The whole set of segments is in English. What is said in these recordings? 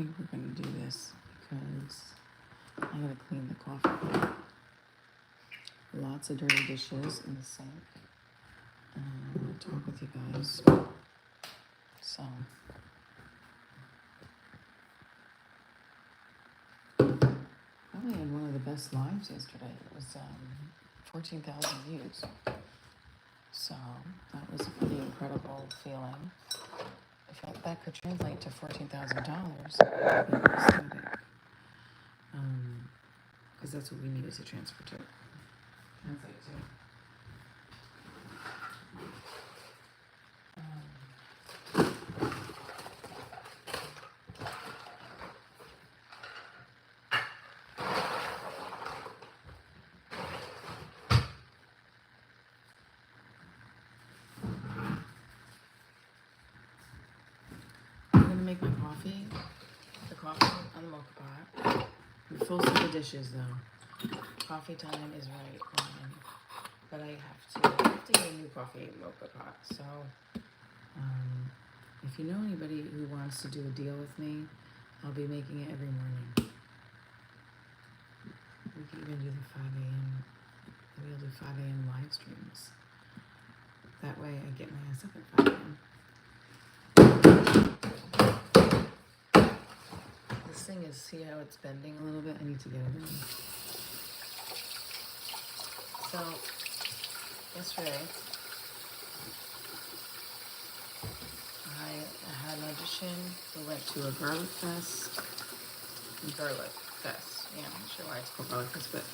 think we're going to do this because I gotta clean the coffee pot. Lots of dirty dishes in the sink. I want to talk with you guys. So, probably had one of the best lives yesterday. It was 14,000 views. So, that was a pretty incredible feeling. If that could translate to $14,000, I'd be ecstatic. Because that's what we needed to translate to. I'm gonna make my coffee. The coffee on the mocha pot. I'm full set of dishes though. Coffee time is right on. But I have to get a new coffee mocha pot. So, if you know anybody who wants to do a deal with me, I'll be making it every morning. We can even do the 5 a.m. Maybe I'll do 5 a.m. live streams. That way I get my ass up at 5 a.m. This thing is, see how it's bending a little bit? I need to get it in. So, yesterday, I had an audition. We went to a garlic fest. Yeah, I'm not sure why it's called garlic fest, but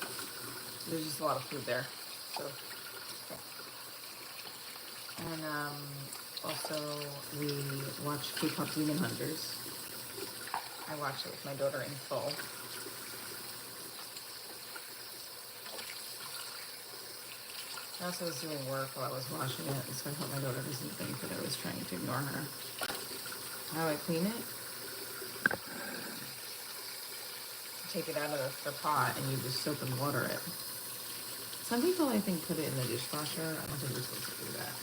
there's just a lot of food there. So, okay. And also we watched K-pop Demon Hunters. I watched it with my daughter in full. I also was doing work while I was watching it, so I hope my daughter doesn't think that I was trying to ignore her. How do I clean it? Take it out of the pot and you just soap and water it. Some people, I think, put it in the dishwasher. I don't think we're supposed to do that.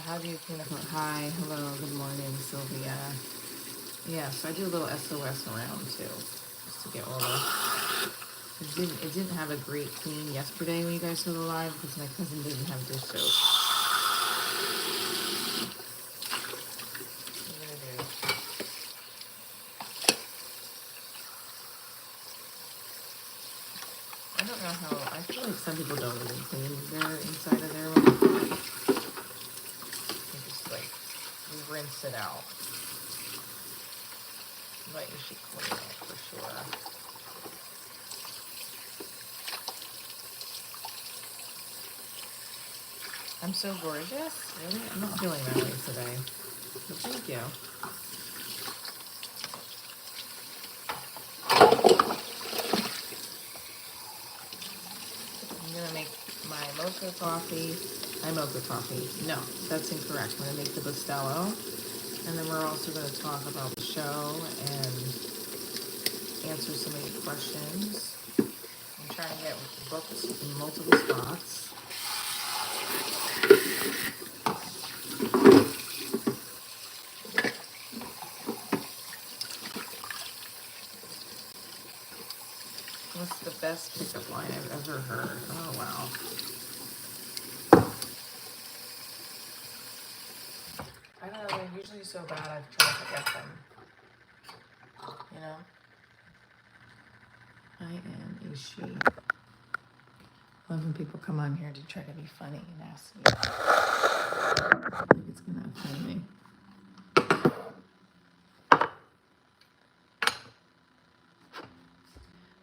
How do you clean up? Hi, hello, good morning, Sylvia. Yeah, so I do a little SOS around too, just to get all the. It didn't have a great clean yesterday when you guys saw the live because my cousin didn't have dish soap. I don't know how. I feel like some people don't even clean their inside of their own. They just like rinse it out. But you should clean it for sure. I'm so gorgeous? Really? I'm not feeling that way today. But thank you. I'm gonna make my mocha coffee. No, that's incorrect. I'm gonna make the Bustelo. And then we're also gonna talk about the show and answer some of your questions. I'm trying to get booked in multiple spots. What's the best pickup line I've ever heard? Oh, wow. I don't know, they're usually so bad I've tried to get them. You know? I am a she. Love when people come on here to try to be funny and ask me. I think it's gonna offend me.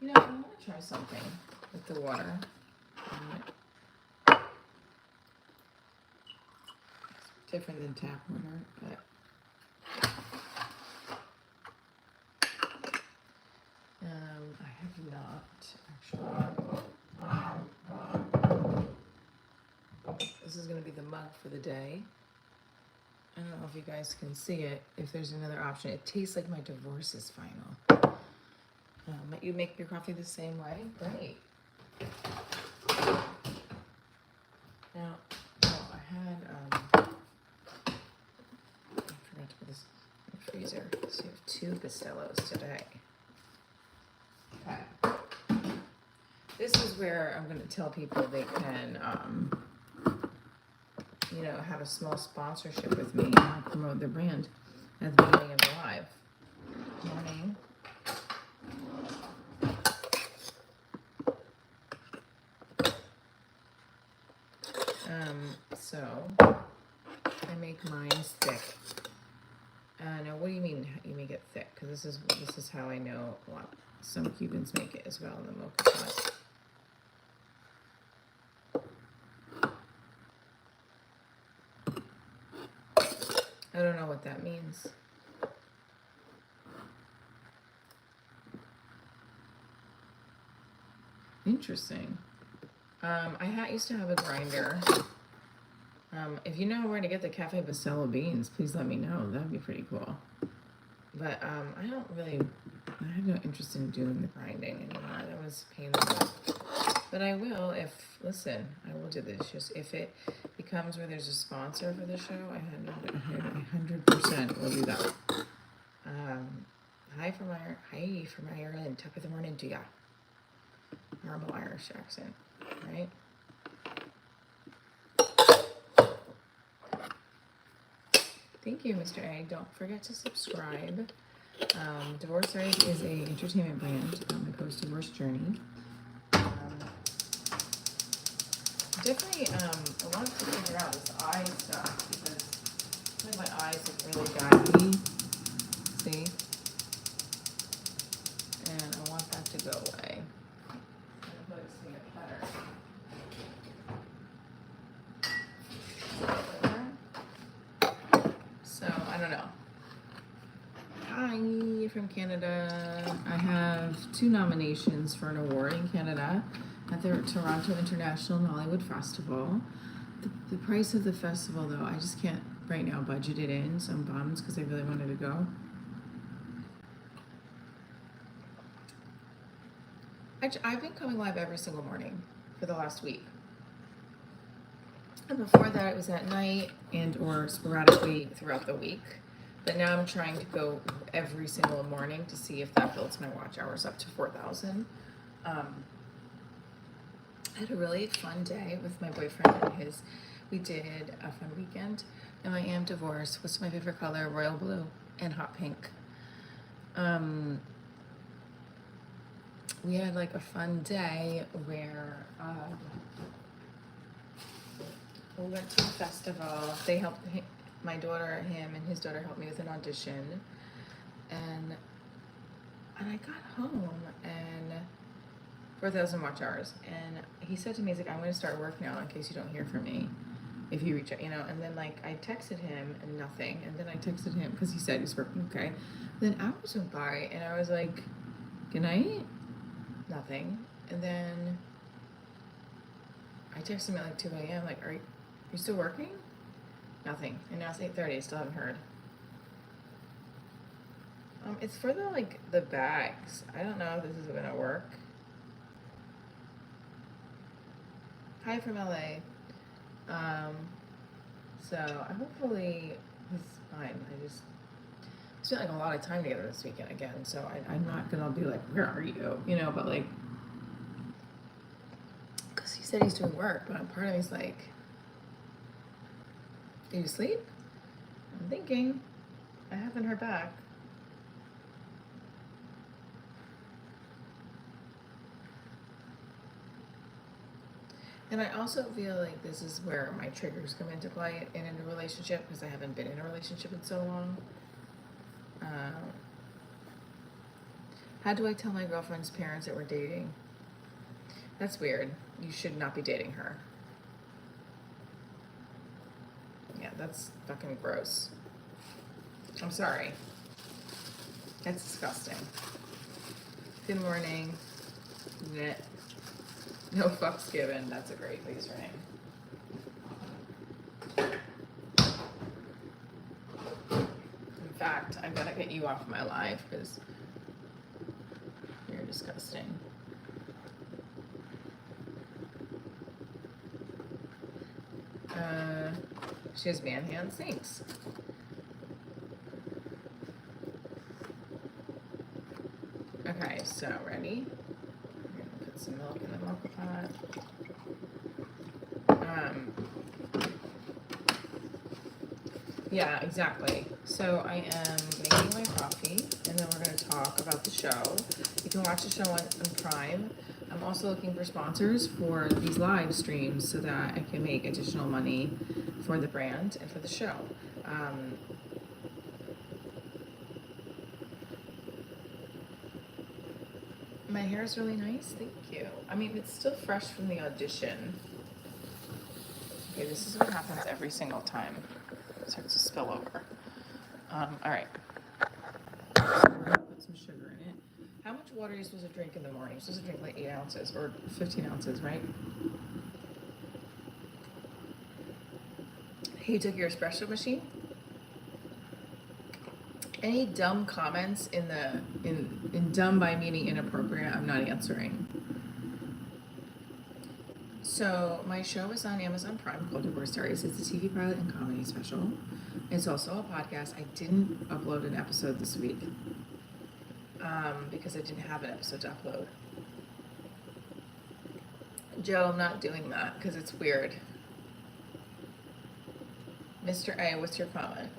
You know, I want to try something with the water. It's different than tap water, but I have not actually. This is going to be the mug for the day. I don't know if you guys can see it. If there's another option, it tastes like my divorce is final. You make your coffee the same way? Great. Now, I forgot to put this in the freezer. So you have 2 Bustellos today. Okay. This is where I'm going to tell people they can, have a small sponsorship with me and promote their brand at the beginning of the live. Morning. So I make mine thick. Now, what do you mean you make it thick? Because this is how I know some Cubans make it as well in the mocha pot. I don't know what that means. Interesting. I used to have a grinder. If you know where to get the Cafe Bustelo beans, please let me know. That'd be pretty cool. But I have no interest in doing the grinding anymore. That was painful. But I will I will do this. Just if it becomes where there's a sponsor for the show, I 100% will do that. Hi from Ireland. Top of the morning to ya. Normal Irish accent, right? Thank you, Mr. A. Don't forget to subscribe. Diaries is a entertainment brand on my post-divorce journey. Definitely, I wanted to figure out this eye stuff because my eyes look really baggy. See? And I want that to go away. So, I don't know. Hi from Canada. I have 2 nominations for an award in Canada at the Toronto International and Hollywood Festival. The price of the festival, though, I just can't right now budget it in, so I'm bummed because I really wanted to go. Actually, I've been coming live every single morning for the last week. And before that, it was at night and or sporadically throughout the week. But now I'm trying to go every single morning to see if that builds my watch hours up to 4,000. I had a really fun day with my boyfriend and we did a fun weekend. And I am divorced. What's my favorite color? Royal blue and hot pink. We had like a fun day where we went to a festival. They helped him and his daughter helped me with an audition. And I got home and 4,000 watch hours. And he said to me, he's like, I'm going to start work now in case you don't hear from me. If you reach out, and then like I texted him and nothing. And then I texted him because he said he's working okay. Then hours went by and I was like, good night? Nothing. And then I texted him at like 2 a.m. like, are you still working? Nothing. And now it's 8:30. I still haven't heard. It's for the bags. I don't know if this is gonna work. Hi from LA. So hopefully it's fine. I just spent like a lot of time together this weekend again. So I'm not gonna be like, where are you? But like, because he said he's doing work, but part of me's like, did you sleep? I'm thinking. I haven't heard back. And I also feel like this is where my triggers come into play in a relationship because I haven't been in a relationship in so long. How do I tell my girlfriend's parents that we're dating? That's weird. You should not be dating her. Yeah, that's fucking gross. I'm sorry. That's disgusting. Good morning. Knit. No fucks given. That's a great username. In fact, I'm gonna get you off my live because you're disgusting. She has man hands. Thanks. Okay, so ready? I'm gonna put some milk in the milk pot. Yeah, exactly. So I am making my coffee, and then we're going to talk about the show. You can watch the show on Prime. I'm also looking for sponsors for these live streams so that I can make additional money for the brand and for the show. My hair is really nice. Thank you. I mean, it's still fresh from the audition. Okay, this is what happens every single time. It starts to spill over. All right. So we're gonna put some sugar in it. How much water are you supposed to drink in the morning? You're supposed to drink like 8 ounces or 15 ounces, right? Hey, you took your espresso machine? Any dumb comments in dumb by meaning inappropriate, I'm not answering. So my show is on Amazon Prime called Diaries. It's a TV pilot and comedy special. It's also a podcast. I didn't upload an episode this week because I didn't have an episode to upload. Joe, I'm not doing that because it's weird. Mr. A, what's your comment?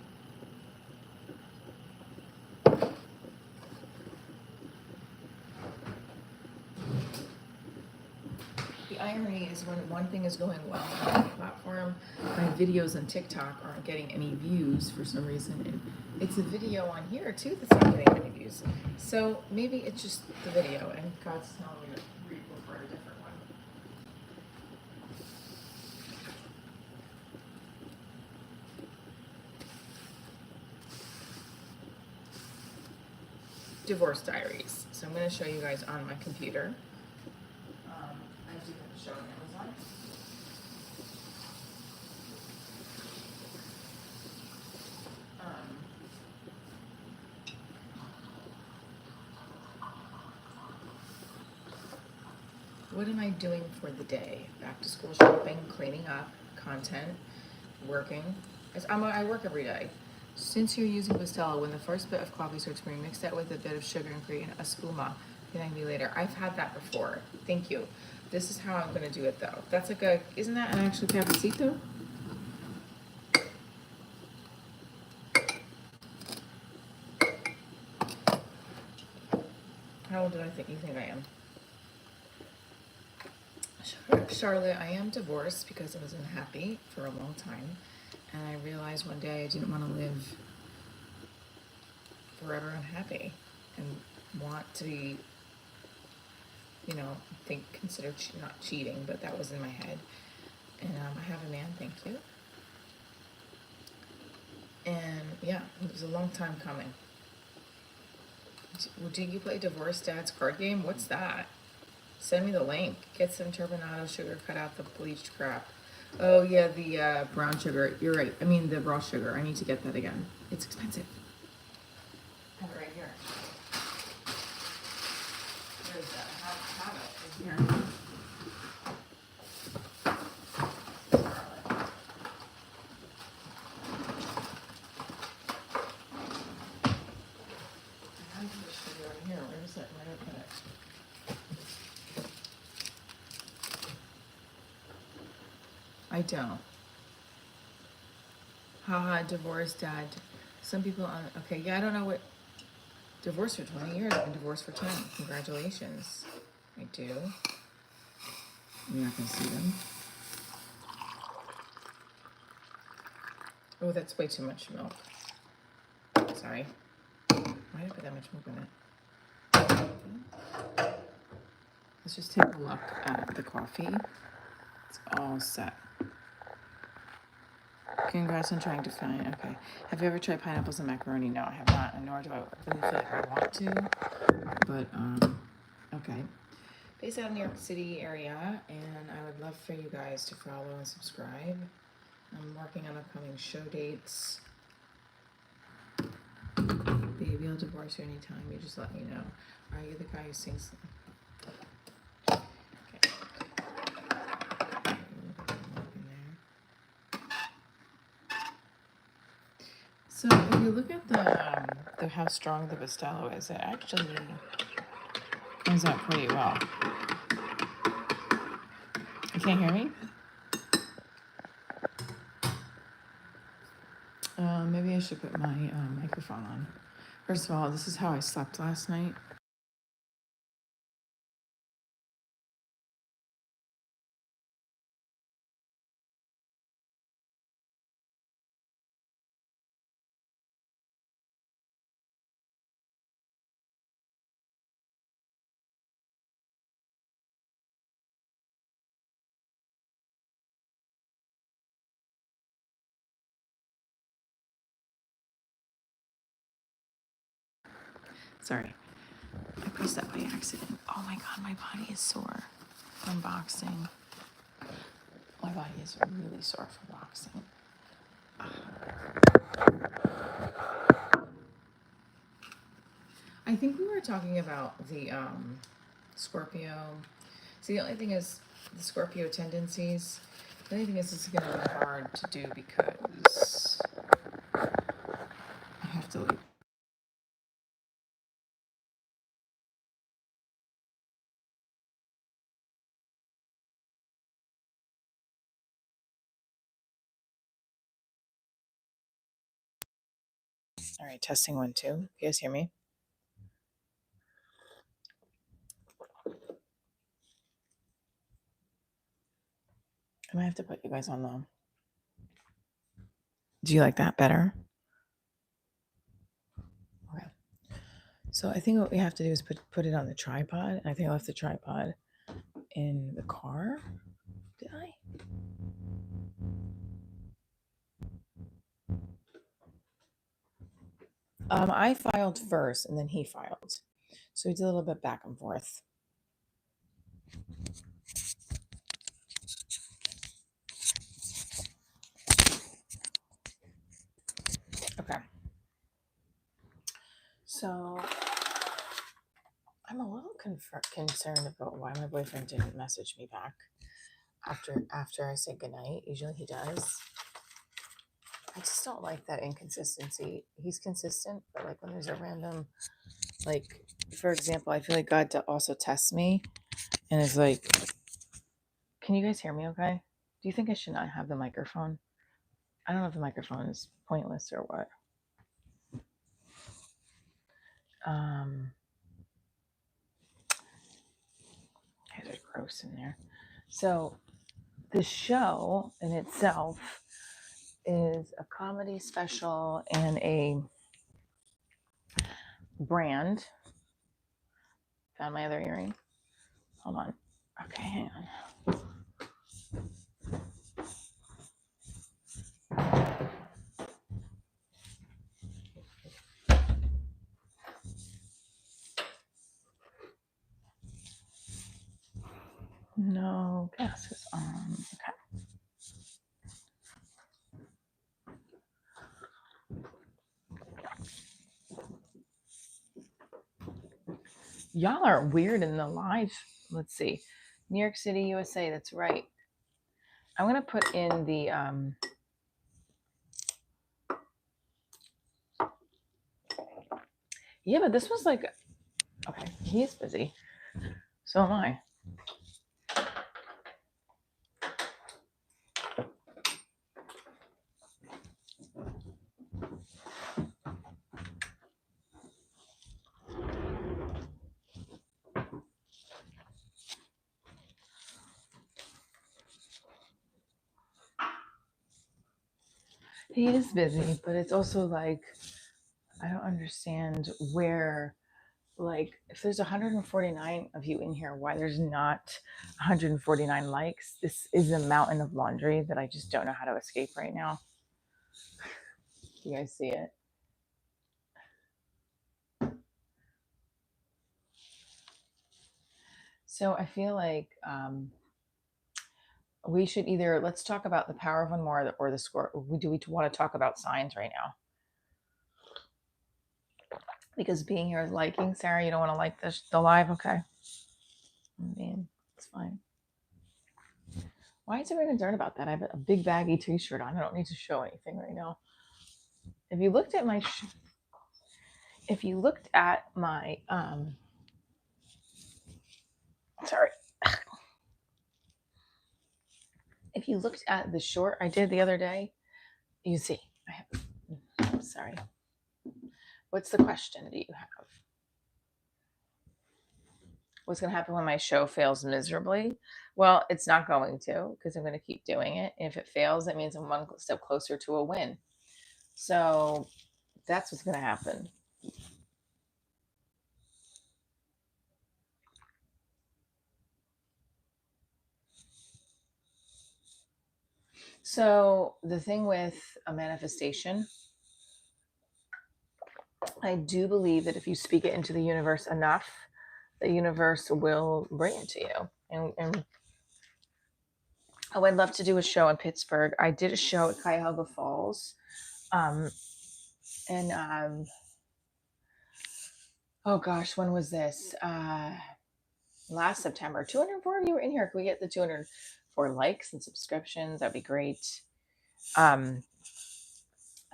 The irony is when one thing is going well on the platform, my videos on TikTok aren't getting any views for some reason, and it's a video on here too that's not getting any views. So maybe it's just the video, and God's telling me to record a different one. Divorce Diaries. So I'm going to show you guys on my computer. I do have a show on Amazon. What am I doing for the day? Back to school shopping, cleaning up, content, working. I work every day. Since you're using Bustelo, when the first bit of coffee starts brewing, mix that with a bit of sugar and create a spuma. Thank me later. I've had that before. Thank you. This is how I'm going to do it though. That's like a, isn't that an actual cafecito? How old do you think I am? Charlotte, I am divorced because I was unhappy for a long time. And I realized one day I didn't want to live forever unhappy and want to be, consider not cheating, but that was in my head. And I have a man, thank you. And yeah, it was a long time coming. Did you play Divorce Dad's card game? What's that? Send me the link. Get some turbinado sugar, cut out the bleached crap. Oh yeah, the brown sugar. You're right. I mean the raw sugar. I need to get that again. It's expensive. I have it right here. Where is that? I have it. It's here. I have the sugar right here. Where is it? Where did I put it? I don't. Haha, divorced dad. Some people okay, yeah, I don't know what. Divorced for 20 years. I've been divorced for 10. Congratulations. I do. You're not going to see them. Oh, that's way too much milk. Sorry. Why did I put that much milk in it? Let's just take a look at the coffee. It's all set. Congrats on trying to find. Okay. Have you ever tried pineapples and macaroni? No, I have not, and nor do I really feel like I want to. But okay. based out of New York City area, and I would love for you guys to follow and subscribe. I'm working on upcoming show dates. Baby, I'll divorce you anytime. You just let me know. Are you the guy who sings? Okay. So if you look at the how strong the Bustelo is, it actually comes out pretty well. You can't hear me? Maybe I should put my microphone on. First of all, this is how I slept last night. Sorry, I pressed that by accident. Oh my god, my body is sore from boxing. My body is really sore from boxing. I think we were talking about the Scorpio. See, the only thing is the Scorpio tendencies. The only thing is it's going to be hard to do because I have to leave. All right, testing 1, 2. You guys hear me? I might have to put you guys on the. Do you like that better? Okay. So I think what we have to do is put it on the tripod. I think I left the tripod in the car. Did I? I filed first and then he filed. So we did a little bit back and forth. Okay. So I'm a little concerned about why my boyfriend didn't message me back after I said goodnight. Usually he does. I just don't like that inconsistency. He's consistent, but like when there's a random, like for example, I feel like God also tests me and is like, can you guys hear me okay? Do you think I should not have the microphone? I don't know if the microphone is pointless or what. Guys are gross in there. So the show in itself is a comedy special and a brand. Found my other earring. Hold on. Okay, hang on. No glasses on. Okay. Y'all are weird in the live. Let's see. New York City, USA. That's right. I'm gonna put in the yeah, but this was like okay, he's busy. So am I. He is busy, but it's also like I don't understand where like if there's 149 of you in here, why there's not 149 likes. This is a mountain of laundry that I just don't know how to escape right now. You guys see it? So I feel like we should either, let's talk about the power of one more or the score. Do we want to talk about signs right now? Because being here is liking. Sarah, you don't want to like the live? Okay. I mean, it's fine. Why is everyone concerned about that? I have a big baggy t-shirt on. I don't need to show anything right now. If you looked at my sorry. If you looked at the short I did the other day, you see. Sorry. What's the question do you have? What's going to happen when my show fails miserably? Well, it's not going to, because I'm going to keep doing it. And if it fails, that means I'm one step closer to a win. So that's what's going to happen. So the thing with a manifestation, I do believe that if you speak it into the universe enough, the universe will bring it to you. And I'd love to do a show in Pittsburgh. I did a show at Cuyahoga Falls. Oh gosh, when was this? Last September. 204 of you were in here. Can we get the 204 likes and subscriptions? That'd be great. I'm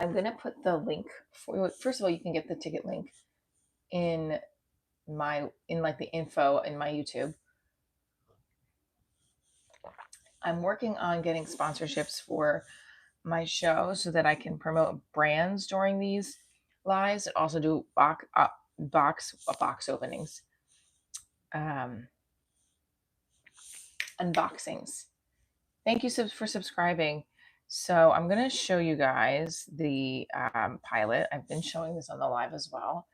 gonna put the link for, first of all, you can get the ticket link in like the info in my YouTube. I'm working on getting sponsorships for my show so that I can promote brands during these lives and also do box openings, unboxings. Thank you for subscribing. So I'm going to show you guys the pilot. I've been showing this on the live as well.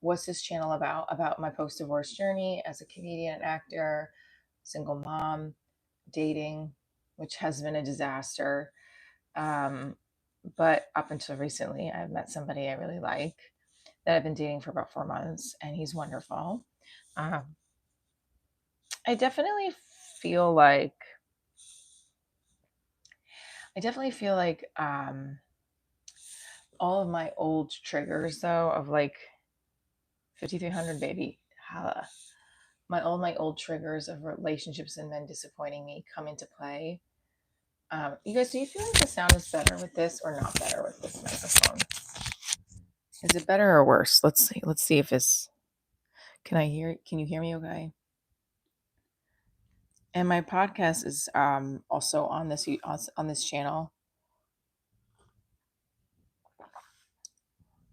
What's this channel about? About my post-divorce journey as a comedian and actor, single mom, dating, which has been a disaster. But up until recently, I've met somebody I really like that I've been dating for about 4 months, and he's wonderful. I definitely feel like all of my old triggers, though, of like 5300 baby, holla. My old triggers of relationships and men disappointing me come into play. You guys, do you feel like the sound is better with this or not better with this microphone? Is it better or worse? Let's see. Let's see if it's. Can you hear me okay? And my podcast is also on this channel.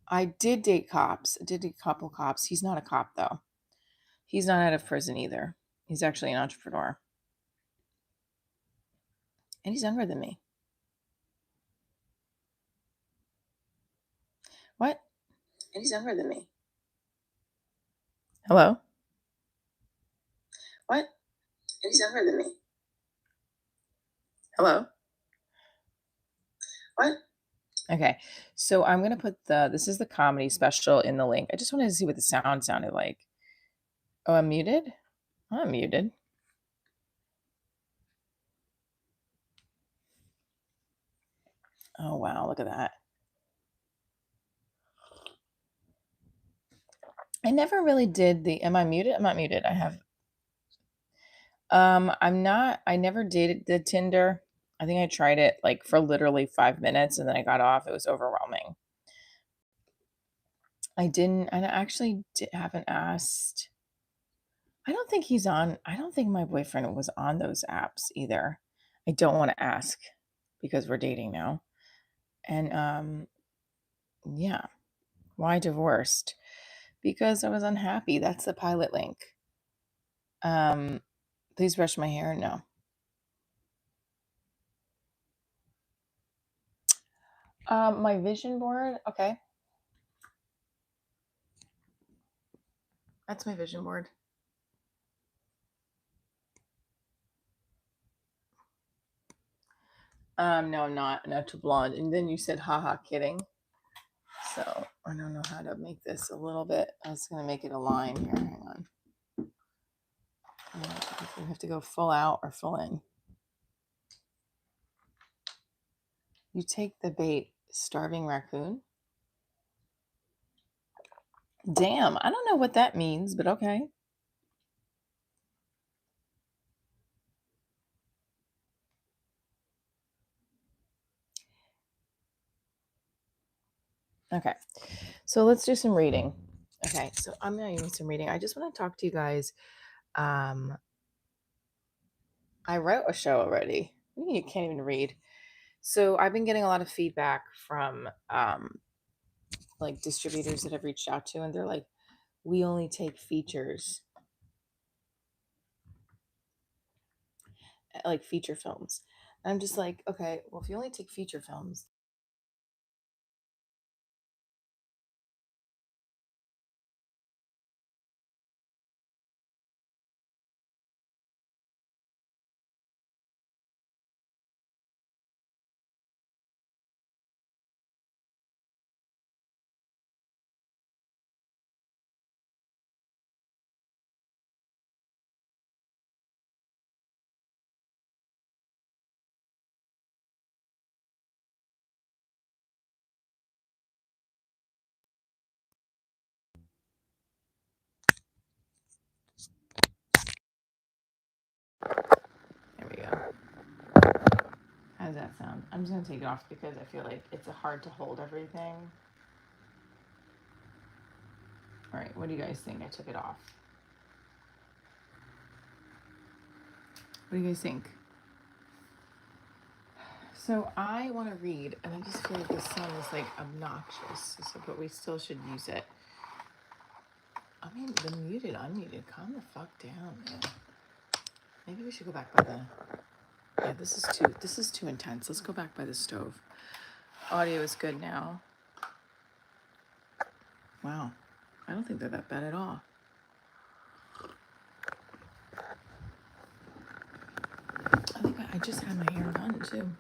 I did date cops. I did date a couple cops. He's not a cop though. He's not out of prison either. He's actually an entrepreneur. And he's younger than me. What? And he's younger than me. Hello? What? And he's younger than me. Hello? What? Okay. So I'm going to put this is the comedy special in the link. I just wanted to see what the sound sounded like. Oh, I'm muted? I'm muted. Oh, wow. Look at that. I never really did am I muted? I'm not muted. I have, I never did Tinder. I think I tried it like for literally 5 minutes and then I got off. It was overwhelming. I actually haven't asked. I don't think my boyfriend was on those apps either. I don't want to ask because we're dating now. And yeah. Why divorced? Because I was unhappy. That's the pilot link. Please brush my hair. No. My vision board. Okay. That's my vision board. No, I'm not. No, too blonde. And then you said, haha, kidding. So I don't know how to make this a little bit. I was going to make it a line here. Hang on. We have to go full out or full in. You take the bait, starving raccoon. Damn, I don't know what that means, but okay. Okay, so let's do some reading. Okay, so I'm not doing some reading. I just want to talk to you guys. I wrote a show already. You can't even read. So I've been getting a lot of feedback from like distributors that I've reached out to, and they're like, we only take features, like feature films. And I'm just like, okay, well, if you only take feature films, there we go. How does that sound? I'm just gonna take it off because I feel like it's hard to hold everything. All right, what do you guys think? I took it off. What do you guys think? So I want to read, and I just feel like the sun is like obnoxious. So, but we still should use it. I mean, the muted, unmuted. Calm the fuck down, man. Maybe we should go back by the. Yeah, this is too intense. Let's go back by the stove. Audio is good now. Wow, I don't think they're that bad at all. I think I just had my hair done too.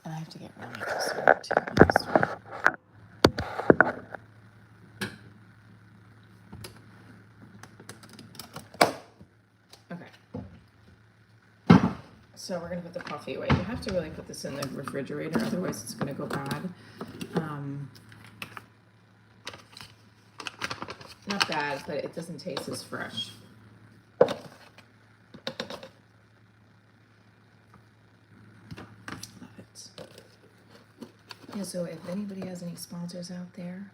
And I have to get rid of my dessert too. Okay. So we're gonna put the coffee away. You have to really put this in the refrigerator, otherwise it's gonna go bad. Not bad, but it doesn't taste as fresh. Love it. Yeah, so if anybody has any sponsors out there,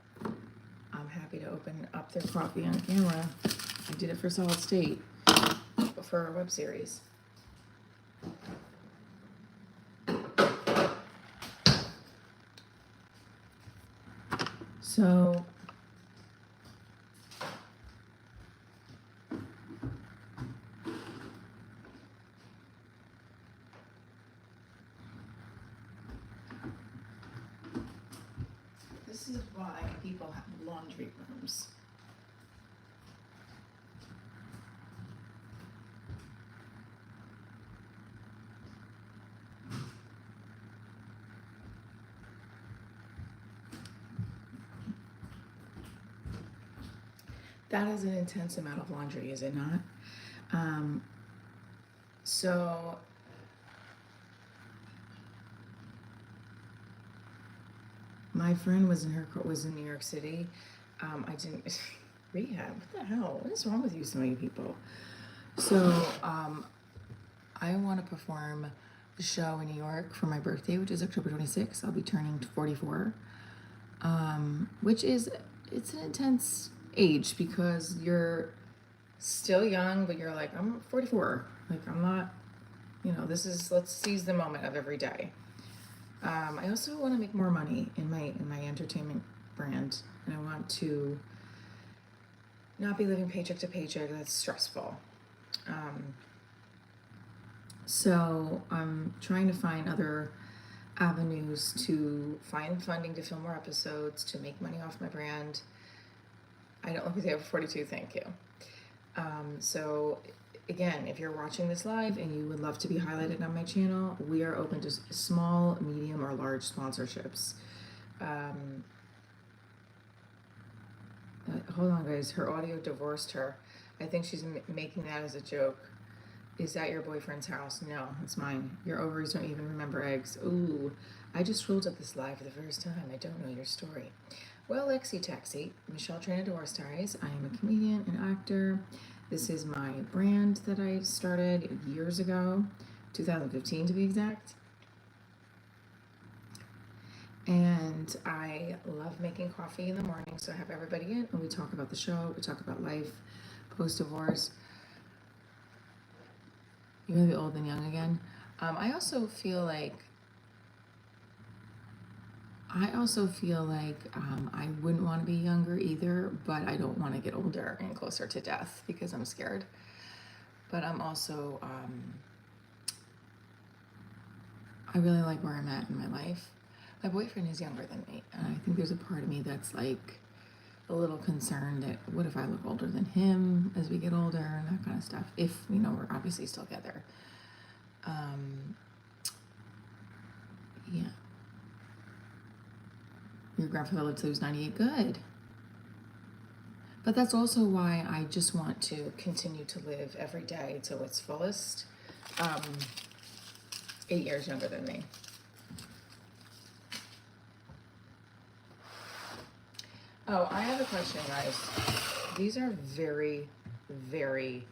I'm happy to open up their coffee on camera. I did it for Solid State for our web series. So this is why people have laundry rooms. That is an intense amount of laundry, is it not? So my friend was in New York City. I didn't rehab. What the hell? What is wrong with you, so many people? So I want to perform the show in New York for my birthday, which is October 26th. I'll be turning 44, which is it's an intense age because you're still young, but you're like, I'm 44. Like, I'm not, let's seize the moment of every day. I also want to make more money in my entertainment brand, and I want to not be living paycheck to paycheck. That's stressful. So I'm trying to find other avenues to find funding to film more episodes, to make money off my brand. I don't look at the 42, thank you. So again, if you're watching this live and you would love to be highlighted on my channel, we are open to small, medium, or large sponsorships. Hold on, guys. Her audio divorced her. I think she's making that as a joke. Is that your boyfriend's house? No, it's mine. Your ovaries don't even remember eggs. Ooh, I just rolled up this live for the first time. I don't know your story. Well, Lexi Taxi, Michelle Trina Diaries. I am a comedian and actor. This is my brand that I started years ago, 2015 to be exact. And I love making coffee in the morning, so I have everybody in and we talk about the show, we talk about life, post-divorce. You're gonna be old and young again. I also feel like I wouldn't want to be younger either, but I don't want to get older and closer to death because I'm scared. But I'm also, I really like where I'm at in my life. My boyfriend is younger than me, and I think there's a part of me that's like a little concerned that what if I look older than him as we get older and that kind of stuff. If, you know, we're obviously still together. Yeah. Your grandfather lived till he was 98. Good. But that's also why I just want to continue to live every day to its fullest. 8 years younger than me. Oh, I have a question, guys. These are very, very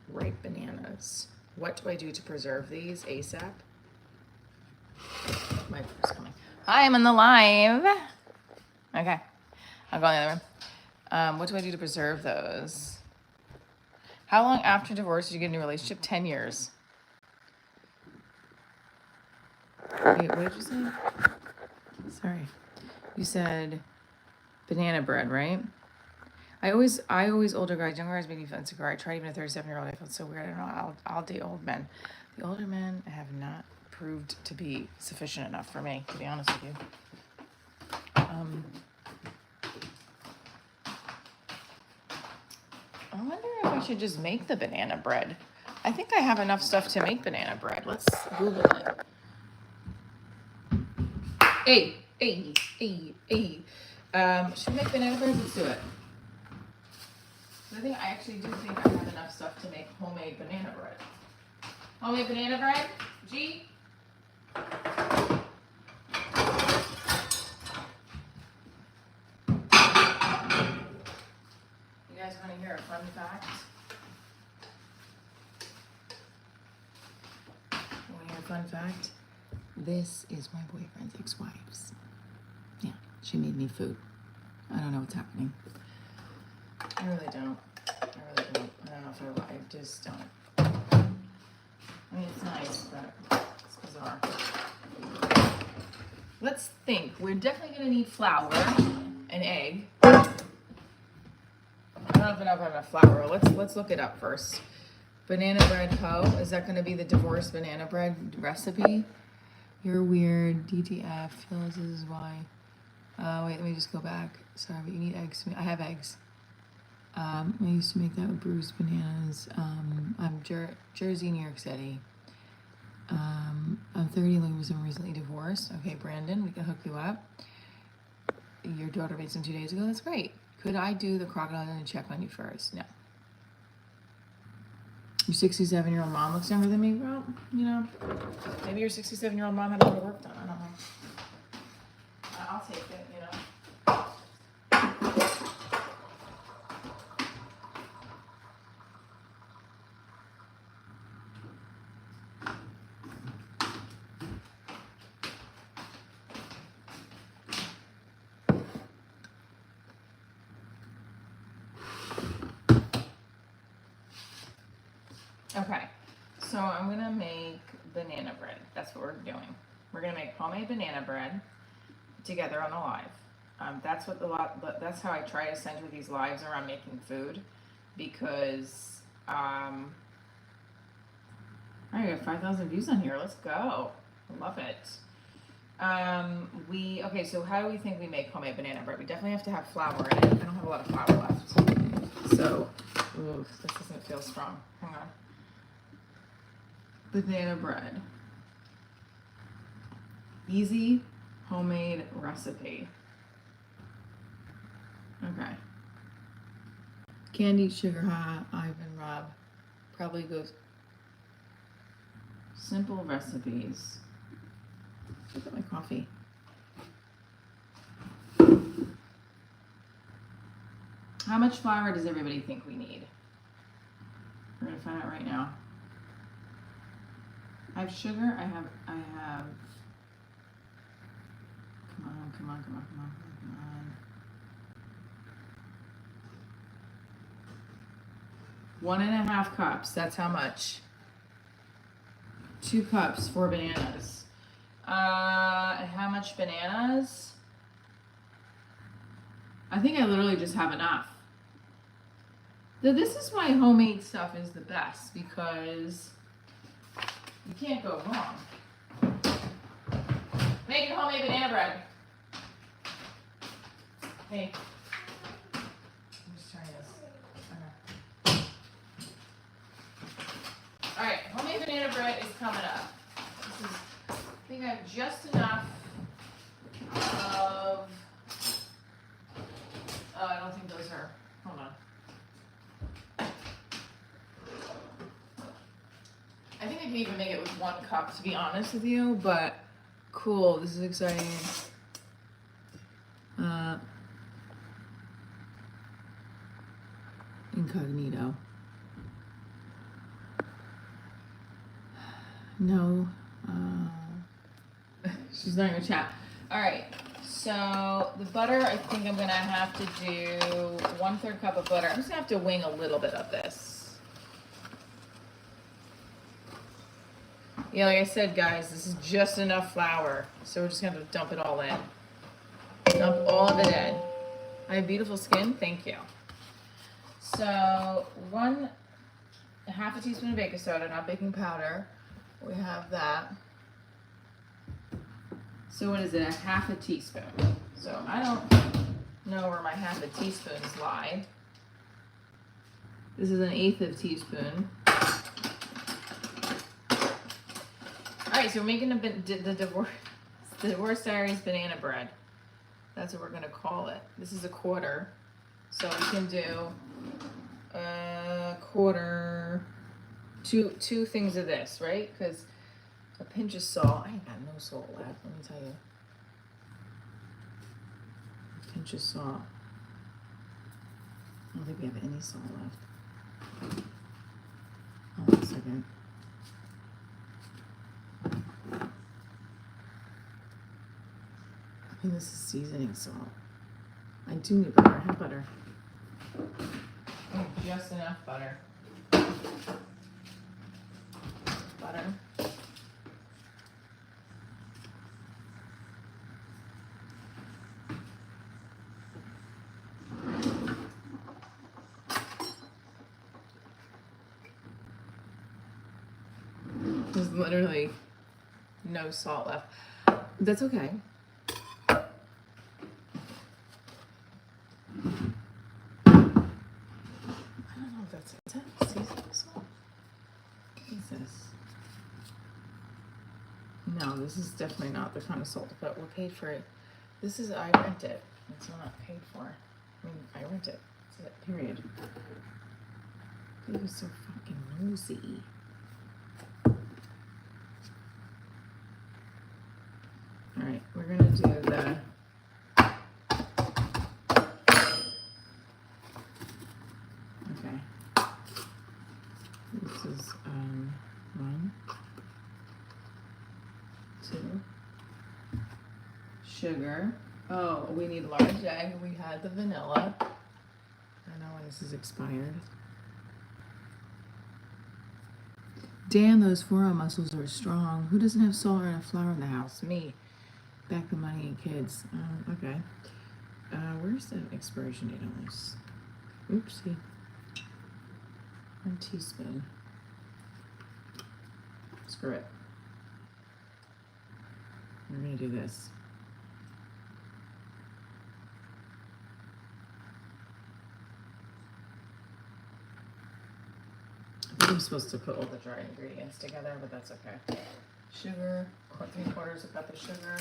ripe bananas. What do I do to preserve these ASAP? My first coming. Hi, I'm in the live. Okay, I'll go in the other room. What do I do to preserve those? How long after divorce did you get a new relationship? 10 years. Wait, what did you say? Sorry. You said banana bread, right? I always older guys, younger guys make me feel insecure. I tried even a 37-year-old. I felt so weird. I don't know. I'll date old men. The older men have not proved to be sufficient enough for me, to be honest with you. I wonder if I should just make the banana bread. I think I have enough stuff to make banana bread. Let's Google it. Hey. Should we make banana bread? Let's do it. I actually do think I have enough stuff to make homemade banana bread. Homemade banana bread? G? You guys want to hear a fun fact? Want to hear a fun fact? This is my boyfriend's ex-wife's. Yeah, she made me food. I don't know what's happening. I really don't. I don't know if I just don't. I mean, it's nice, but it's bizarre. Let's think. We're definitely going to need flour, an egg. I don't even know if I have enough flour. Let's look it up first. Banana bread hoe. Is that going to be the divorce banana bread recipe? You're weird. DTF. Phyllis, this is why. Wait, let me just go back. Sorry, but you need eggs. I have eggs. I used to make that with bruised bananas. I'm Jersey, New York City. I'm 30, looking for someone recently divorced. Okay, Brandon, we can hook you up. Your daughter made some 2 days ago. That's great. Could I do the crocodile and check on you first? No. Your 67-year-old mom looks younger than me. Well, you know, maybe your 67-year-old mom had a lot of work done. I don't know. I'll take it, you know. Okay, so I'm gonna make banana bread. That's what we're doing. We're gonna make homemade banana bread together on the live. That's how I try to send you these lives around making food, because I got 5,000 views on here. Let's go. I love it. Okay, so how do we think we make homemade banana bread? We definitely have to have flour in it. I don't have a lot of flour left. So, this doesn't feel strong. Hang on. Banana bread. Easy homemade recipe. Okay. Candied sugar high, Ivan Rob. Probably goes simple recipes. Look at my coffee. How much flour does everybody think we need? We're gonna find out right now. I have sugar, I have come on. 1.5 cups, that's how much. 2 cups for bananas. How much bananas? I think I literally just have enough. This is why homemade stuff is the best, because you can't go wrong. Making homemade banana bread. Hey. I'm just trying this. Okay. Alright, homemade banana bread is coming up. This is, I think I have just enough of, oh, I don't think those are, hold on. I think I can even make it with 1 cup, to be honest with you, but cool, this is exciting. Incognito. No, she's not in the chat. All right, so the butter, I think I'm gonna have to do 1/3 cup of butter. I'm just gonna have to wing a little bit of this. Yeah, like I said, guys, this is just enough flour, so we're just gonna have to dump it all in. Dump all of it in. I have beautiful skin, thank you. So 1/2 teaspoon of baking soda, not baking powder. We have that. So what is it, 1/2 teaspoon? So I don't know where my 1/2 teaspoons lie. This is 1/8 teaspoon. All right, so we're making the Divorce Diaries banana bread. That's what we're gonna call it. This is 1/4. So we can do a 1/4, two things of this, right? Because a pinch of salt. I ain't got no salt left, let me tell you. A pinch of salt. I don't think we have any salt left. Hold on a second. I think this is seasoning salt. I do need butter. I have butter. Oh, just enough butter. Butter. There's literally no salt left. That's okay. Is that seasoning salt? What is this? No, this is definitely not the kind of salt, but we're paid for it. This is, I rent it. It's not paid for. I mean, I rent it. That's it, period. He was so fucking nosy. Alright, we're gonna do the this is 1, 2 sugar. Oh, we need a large egg. We had the vanilla. I don't know when this is expired. Damn, those forearm muscles are strong. Who doesn't have salt or enough flour in the house? Me. Back to money and kids. Okay. Where's the expiration date on this? Oopsie. 1 teaspoon. Screw it. We're gonna do this. I think I'm supposed to put all the dry ingredients together, but that's okay. Sugar, 3/4 cup of sugar.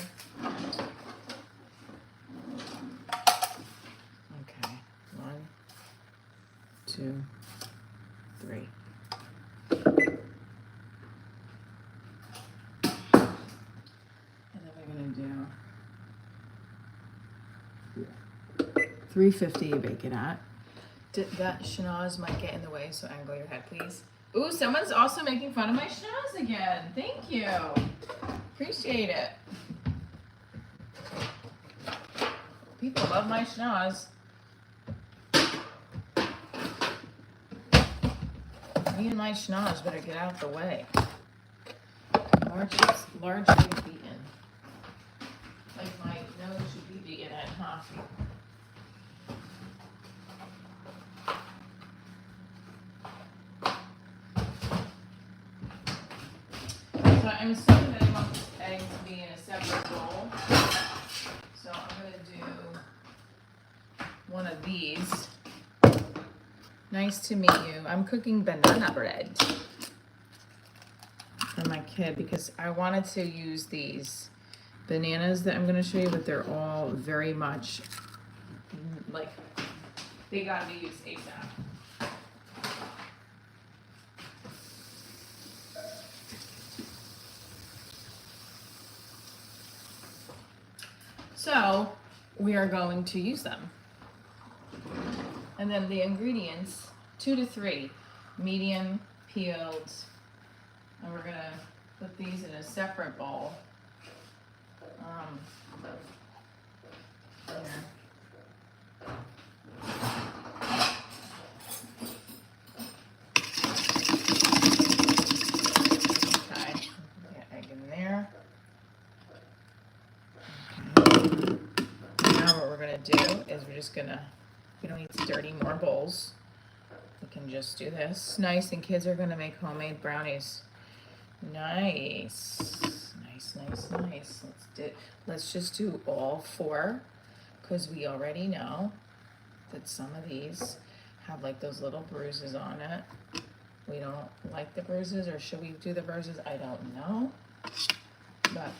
Okay. 2, 3. And then we're gonna do 350 you bake it at. That schnoz might get in the way, so angle your head, please. Ooh, someone's also making fun of my schnoz again. Thank you. Appreciate it. People love my schnoz. Me and my schnoz better get out the way. Largely beaten. Like my nose should be beaten at, huh? So I'm assuming that I want this egg to be in a separate bowl. So I'm going to do one of these. Nice to meet you. I'm cooking banana bread for my kid because I wanted to use these bananas that I'm going to show you, but they're all very much like they got to be used ASAP. So we are going to use them. And then the ingredients, 2 to 3 medium peeled, and we're gonna put these in a separate bowl. Here. Okay, get egg in there. Okay. Now what we're gonna do is we're just gonna, we don't need to dirty more bowls. We can just do this. Nice, and kids are gonna make homemade brownies. Nice. Let's just do all 4, because we already know that some of these have like those little bruises on it. We don't like the bruises, or should we do the bruises? I don't know. But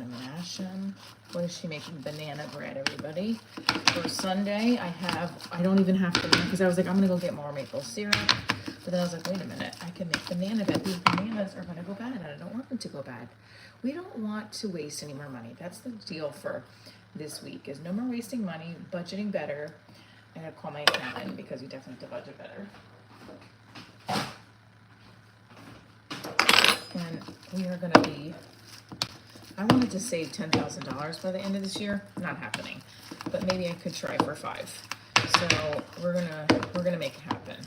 mash them. What is she making? Banana bread, everybody. For Sunday, I don't even have to make, because I was like, I'm gonna go get more maple syrup. But then I was like, wait a minute, I can make banana bread. These bananas are gonna go bad, and I don't want them to go bad. We don't want to waste any more money. That's the deal for this week, is no more wasting money, budgeting better. I gotta call my accountant because you definitely have to budget better. And we are gonna be, I wanted to save $10,000 by the end of this year. Not happening, but maybe I could try for 5. So we're gonna make it happen.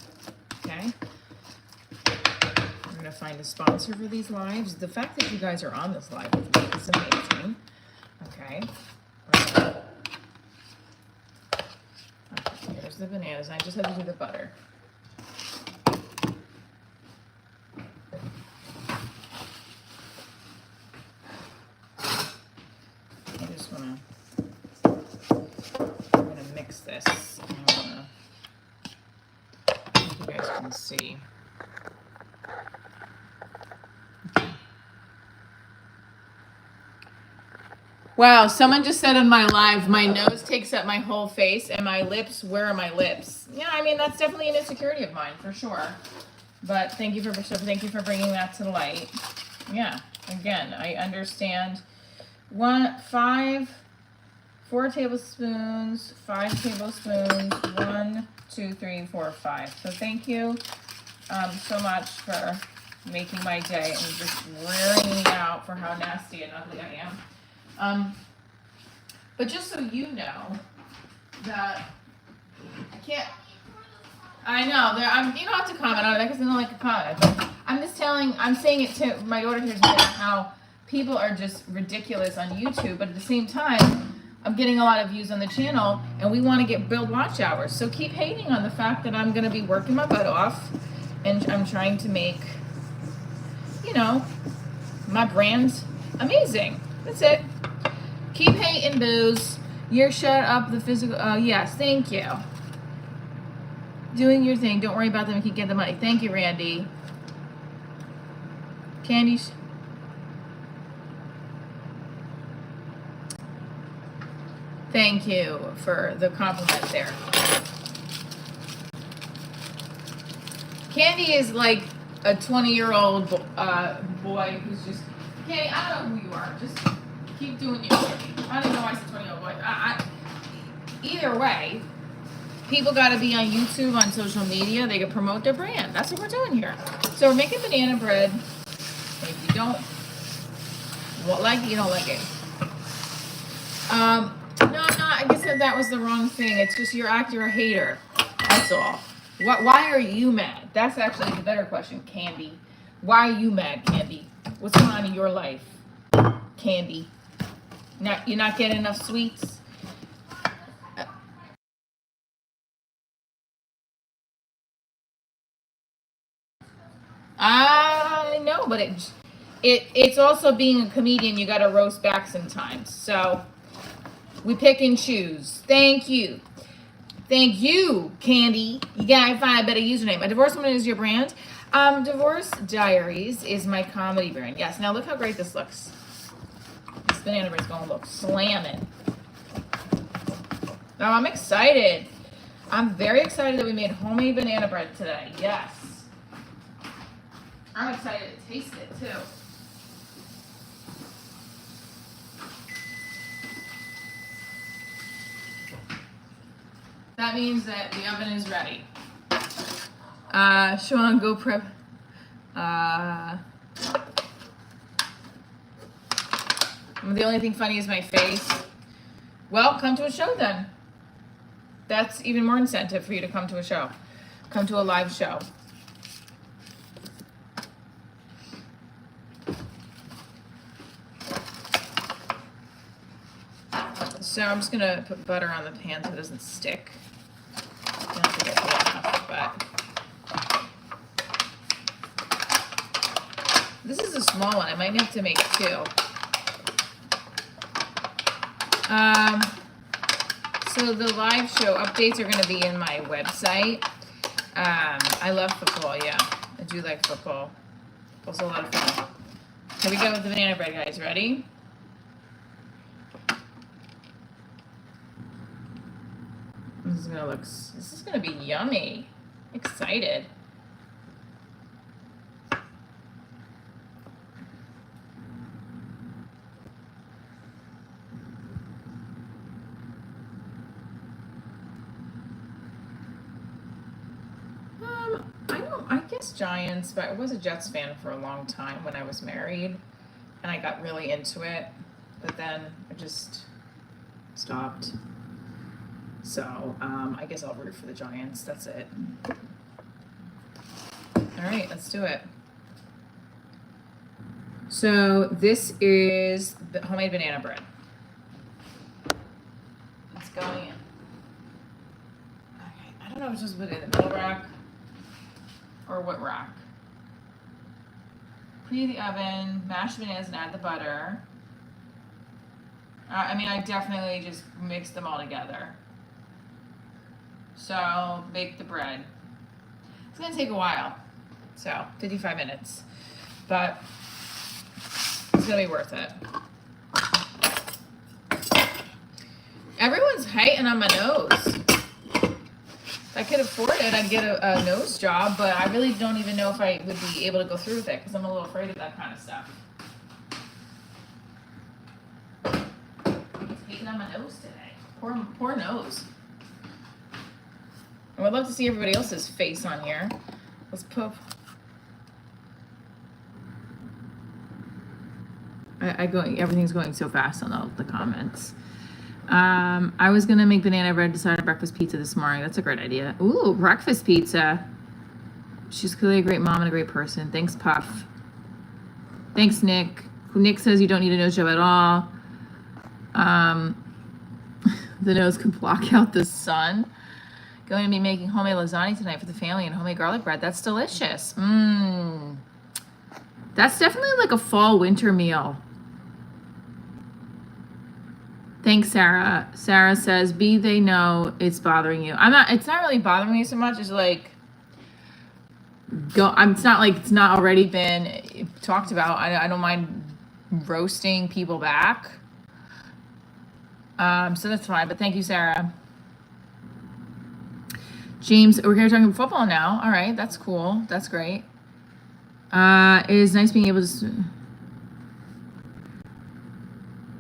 Okay. We're gonna find a sponsor for these lives. The fact that you guys are on this live with me is amazing. Okay. Okay. Here's the bananas. I just have to do the butter. This. I think you guys can see. Okay. Wow, someone just said on my live, my nose takes up my whole face, and my lips, where are my lips? Yeah, I mean, that's definitely an insecurity of mine, for sure. But thank you for bringing that to the light. Yeah, again, I understand. 4 tablespoons, 5 tablespoons, 1, 2, 3, 4, 5. So thank you so much for making my day and just wearing me out for how nasty and ugly I am. But just so you know that I know, you don't have to comment on it because I don't like a comment. But I'm saying it to my daughter here's how people are just ridiculous on YouTube, but at the same time, I'm getting a lot of views on the channel, and we want to build watch hours. So keep hating on the fact that I'm going to be working my butt off, and I'm trying to make, my brand's amazing. That's it. Keep hating, booze. You're shut up the physical. Yes, thank you. Doing your thing. Don't worry about them. You can get the money. Thank you, Randy. Candies. Thank you for the compliment there. Candy is like a 20-year-old boy who's just, Candy, I don't know who you are. Just keep doing your thing. I don't even know why I said 20-year-old boy. Either way, people got to be on YouTube, on social media. They can promote their brand. That's what we're doing here. So we're making banana bread. If you don't like it, you don't like it. No, I guess that was the wrong thing. It's just you're a hater. That's all. Why are you mad? That's actually the better question, Candy. Why are you mad, Candy? What's going on in your life, Candy? You're not getting enough sweets? I know, but it's also being a comedian. You got to roast back sometimes. So we pick and choose. Thank you, Candy. You gotta find a better username. A Divorce Woman is your brand. Divorce Diaries is my comedy brand. Yes. Now look how great this looks. This banana bread's gonna look slamming. Now I'm excited. I'm very excited that we made homemade banana bread today. Yes. I'm excited to taste it too. That means that the oven is ready. Sean, go prep. The only thing funny is my face. Well, come to a show then. That's even more incentive for you to come to a show. Come to a live show. So I'm just gonna put butter on the pan so it doesn't stick. I don't think I put enough, but this is a small one. I might have to make two. So the live show updates are gonna be in my website. I love football. Yeah, I do like football. Also a lot of fun. Here we go with the banana bread, guys. Ready? This is gonna be yummy. Excited. I guess Giants, but I was a Jets fan for a long time when I was married, and I got really into it, but then I just stopped. So, I guess I'll root for the Giants. That's it. All right, let's do it. So this is the homemade banana bread. It's going in. Okay, I don't know if it's supposed to put it in the middle rack or what rack. Preheat the oven, mash the bananas and add the butter. I definitely just mix them all together. So, bake the bread. It's gonna take a while. So, 55 minutes. But it's gonna be worth it. Everyone's hating on my nose. If I could afford it, I'd get a nose job, but I really don't even know if I would be able to go through with it because I'm a little afraid of that kind of stuff. It's hating on my nose today. Poor nose. I would love to see everybody else's face on here. Let's put. Everything's going so fast on the comments. I was gonna make banana bread to start a breakfast pizza this morning. That's a great idea. Ooh, breakfast pizza. She's clearly a great mom and a great person. Thanks, Puff. Thanks, Nick. Nick says you don't need a nose job at all. The nose can block out the sun. Going to be making homemade lasagna tonight for the family and homemade garlic bread. That's delicious. That's definitely like a fall winter meal. Thanks, Sarah. Sarah says, they know it's bothering you. It's not really bothering me so much. It's like, it's not like it's not already been talked about. I don't mind roasting people back. So that's fine, but thank you, Sarah. James, we're here talking football now. All right, that's cool. That's great. It is nice being able to.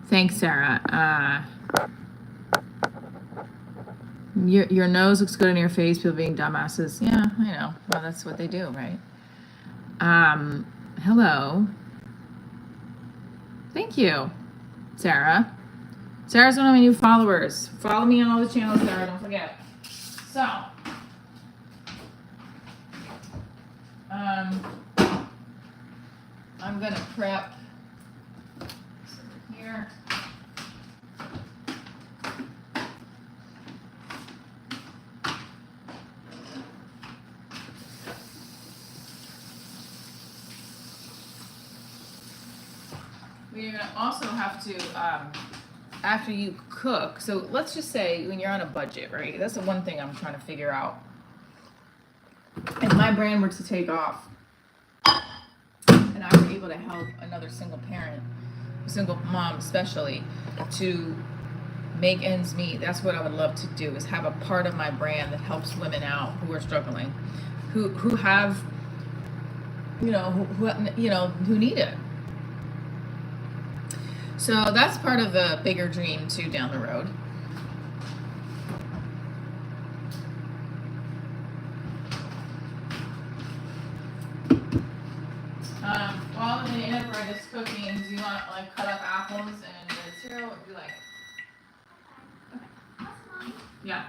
Thanks, Sarah. Your nose looks good on your face. People being dumbasses. Yeah, I know. Well, that's what they do, right? Hello. Thank you, Sarah. Sarah's one of my new followers. Follow me on all the channels, Sarah. Don't forget. So, I'm gonna prep here. We're gonna also have to, after you cook, so let's just say when you're on a budget, right? That's the one thing I'm trying to figure out. If my brand were to take off, and I were able to help another single parent, single mom especially, to make ends meet, that's what I would love to do, is have a part of my brand that helps women out who are struggling, who have, who need it. So that's part of the bigger dream too down the road. While the banana bread is cooking, do you want like cut up apples and cereal? What do you like? Okay. Yeah.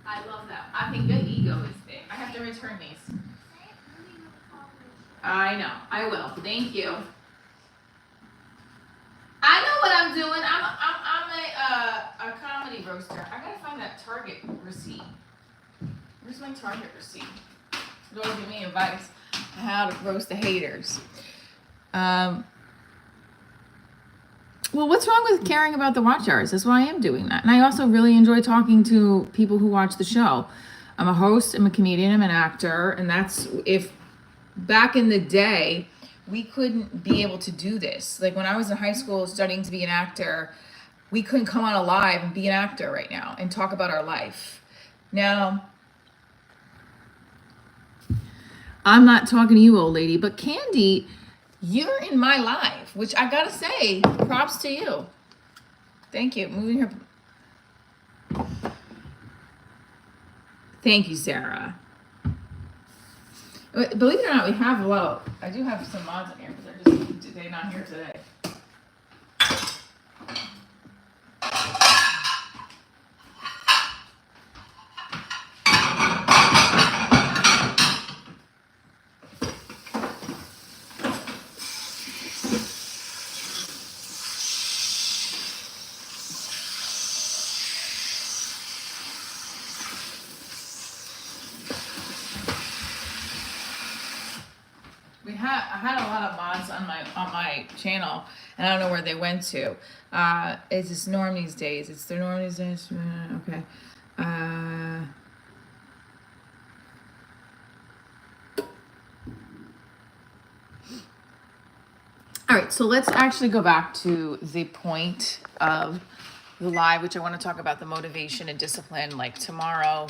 I love that. I think the ego is big. I have to return these. I know. I will. Thank you. I know what I'm doing. I'm a comedy roaster. I gotta find that Target receipt. Where's my Target receipt? Don't give me advice on how to roast the haters. Well, what's wrong with caring about the watch hours? That's why I am doing that. And I also really enjoy talking to people who watch the show. I'm a host, I'm a comedian, I'm an actor, and that's if back in the day, we couldn't be able to do this. Like when I was in high school studying to be an actor, we couldn't come on a live and be an actor right now and talk about our life. Now, I'm not talking to you, old lady, but Candy, you're in my life, which I gotta say, props to you. Thank you. Moving her. Thank you, Sarah. Believe it or not, we have a lot of, I do have some mods in here, but they're not here today. I had a lot of mods on my channel, and I don't know where they went to. It's just Norm these days. It's the Norm these days. Okay. All right, so let's actually go back to the point of the live, which I want to talk about the motivation and discipline. Like tomorrow,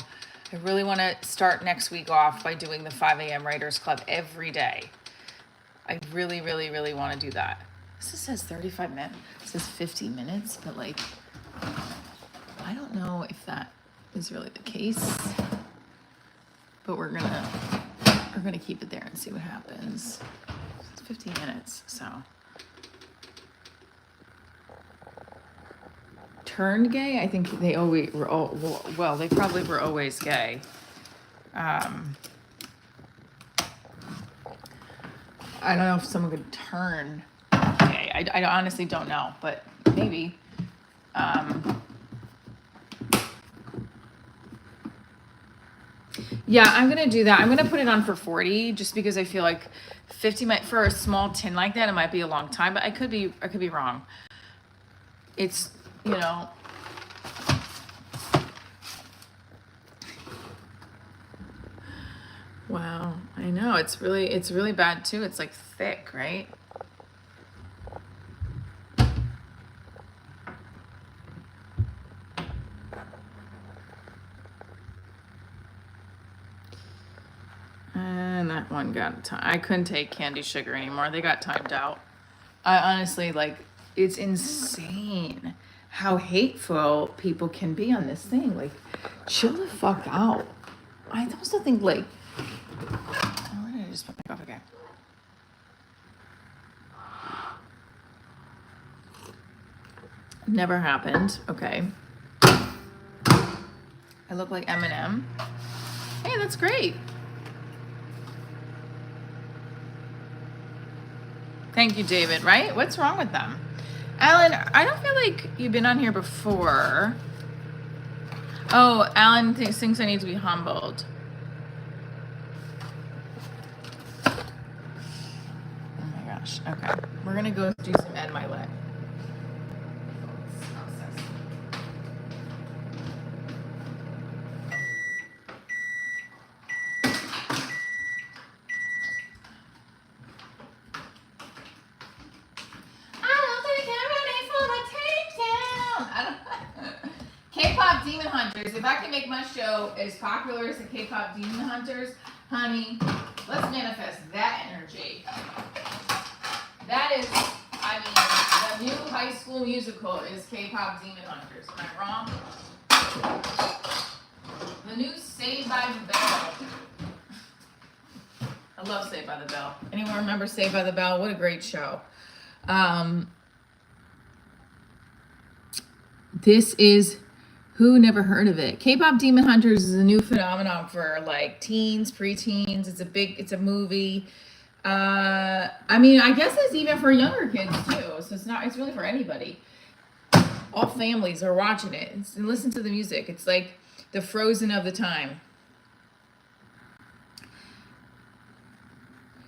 I really want to start next week off by doing the 5 a.m. Writers Club every day. I really, really, really want to do that. This says 35 minutes. It says 50 minutes, but like, I don't know if that is really the case. But we're gonna keep it there and see what happens. It's 15 minutes, so. Turned gay? I think they always were. Well, they probably were always gay. I don't know if someone could turn gay. Friday. I honestly don't know, but maybe. Yeah, I'm gonna do that. I'm gonna put it on for 40, just because I feel like 50 might, for a small tin like that, it might be a long time, but I could be wrong. It's, you know, wow, I know, it's really bad too. It's like thick, right? And that one got I couldn't take candy sugar anymore. They got timed out. I honestly, like, it's insane how hateful people can be on this thing. Like, chill the fuck out. I also think, like, oh, where did I just put my coffee? Okay. Never happened. Okay. I look like Eminem. Hey, that's great. Thank you, David, right? What's wrong with them? Alan, I don't feel like you've been on here before. Oh, Alan thinks I need to be humbled. Oh my gosh. Okay. We're going to go do some Ed Milet. K-pop Demon Hunters. If I can make my show as popular as the K-pop Demon Hunters, honey, let's manifest that energy. That is, I mean, the new High School Musical is K-pop Demon Hunters. Am I wrong? The new Saved by the Bell. I love Saved by the Bell. Anyone remember Saved by the Bell? What a great show. This is, who never heard of it? K-pop Demon Hunters is a new phenomenon for like teens, preteens. It's a movie. I mean, I guess it's even for younger kids too. So it's really for anybody. All families are watching it and listen to the music. It's like the Frozen of the time.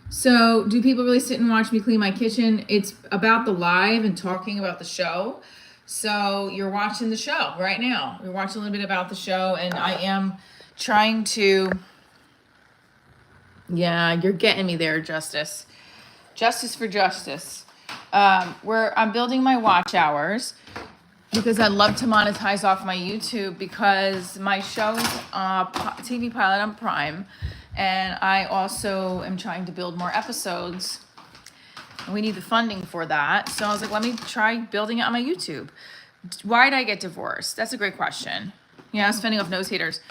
So, do people really sit and watch me clean my kitchen? It's about the live and talking about the show. So, you're watching the show right now. You're watching a little bit about the show, and I am trying to. Yeah, you're getting me there, Justice. Justice for justice. I'm building my watch hours because I'd love to monetize off my YouTube, because my show's TV pilot on Prime. And I also am trying to build more episodes. And we need the funding for that. So I was like, let me try building it on my YouTube. Why did I get divorced? That's a great question. Yeah, I was fending off nose haters.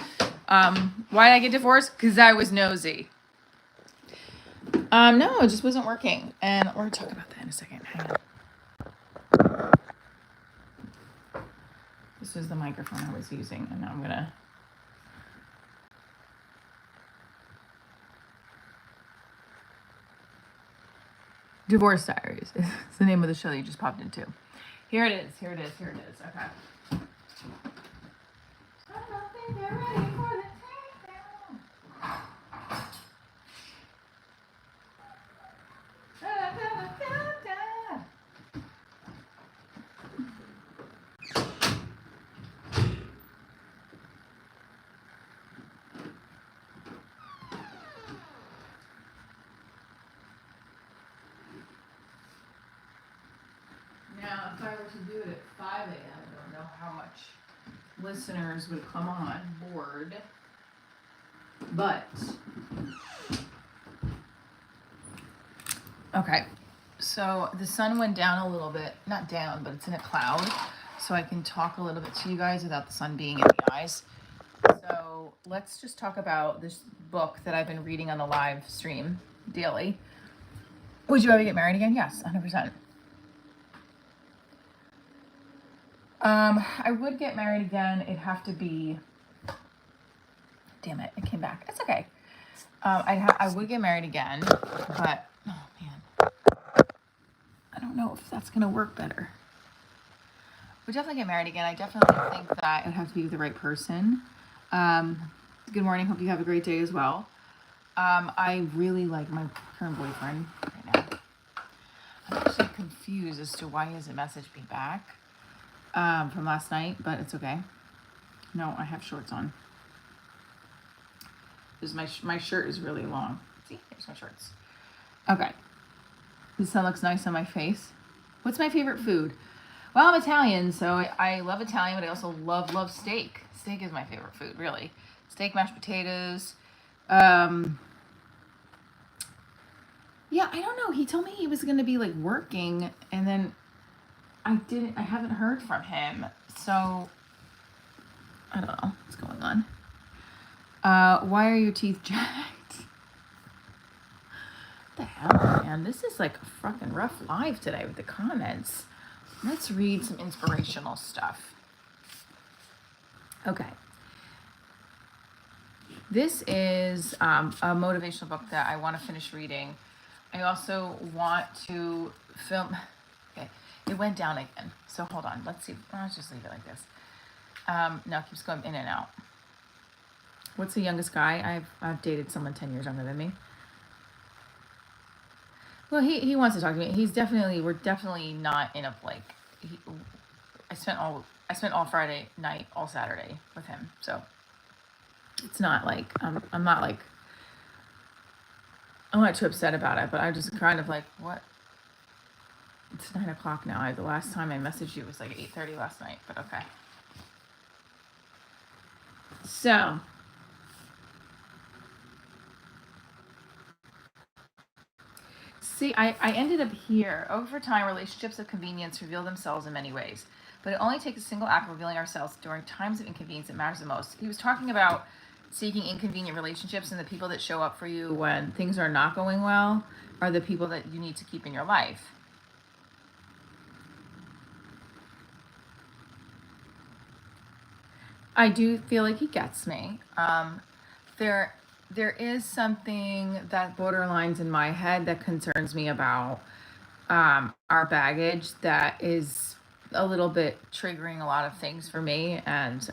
Why did I get divorced? Because I was nosy. No, it just wasn't working. And we're going to talk about that in a second. Hang on. This was the microphone I was using. And now I'm going to... Divorce Diaries is the name of the show that you just popped into. Here it is. Okay. I don't think you're ready for the takedown. Now, if I were to do it at 5 a.m., I don't know how much listeners would come on board. But, okay. So the sun went down a little bit. Not down, but it's in a cloud. So I can talk a little bit to you guys without the sun being in the eyes. So let's just talk about this book that I've been reading on the live stream daily. Would you ever get married again? Yes, 100%. I would get married again. It'd have to be, damn it came back. It's okay. I would get married again, but, oh man. I don't know if that's it's going to work better. We'll definitely get married again. I definitely think that it would have to be with the right person. Good morning. Hope you have a great day as well. I really like my current boyfriend right now. I'm actually confused as to why he hasn't messaged me back from last night, but it's okay. No, I have shorts on. This my shirt is really long. See, here's my shorts. Okay. The sun looks nice on my face. What's my favorite food? Well, I'm Italian, so I love Italian, but I also love steak. Steak is my favorite food, really. Steak, mashed potatoes. Yeah, I don't know. He told me he was going to be like working, and then I haven't heard from him. So I don't know what's going on. Why are your teeth jacked? What the hell, man? This is like a fucking rough live today with the comments. Let's read some inspirational stuff. Okay. This is a motivational book that I want to finish reading. I also want to film. Okay, it went down again. So hold on. Let's see. Let's just leave it like this. No, it keeps going in and out. What's the youngest guy? I've dated someone 10 years younger than me. Well, he wants to talk to me. We're definitely not in a like. I spent all Friday night, all Saturday with him. So it's not like I'm not like I'm not too upset about it, but I'm just kind of like, what? It's 9 o'clock now. The last time I messaged you was like 8:30 last night, but okay. So see, I ended up here. Over time, relationships of convenience reveal themselves in many ways, but it only takes a single act of revealing ourselves during times of inconvenience that matters the most. He was talking about seeking inconvenient relationships, and the people that show up for you when things are not going well are the people that you need to keep in your life. I do feel like he gets me. There is something that borderlines in my head that concerns me about our baggage that is a little bit triggering a lot of things for me, and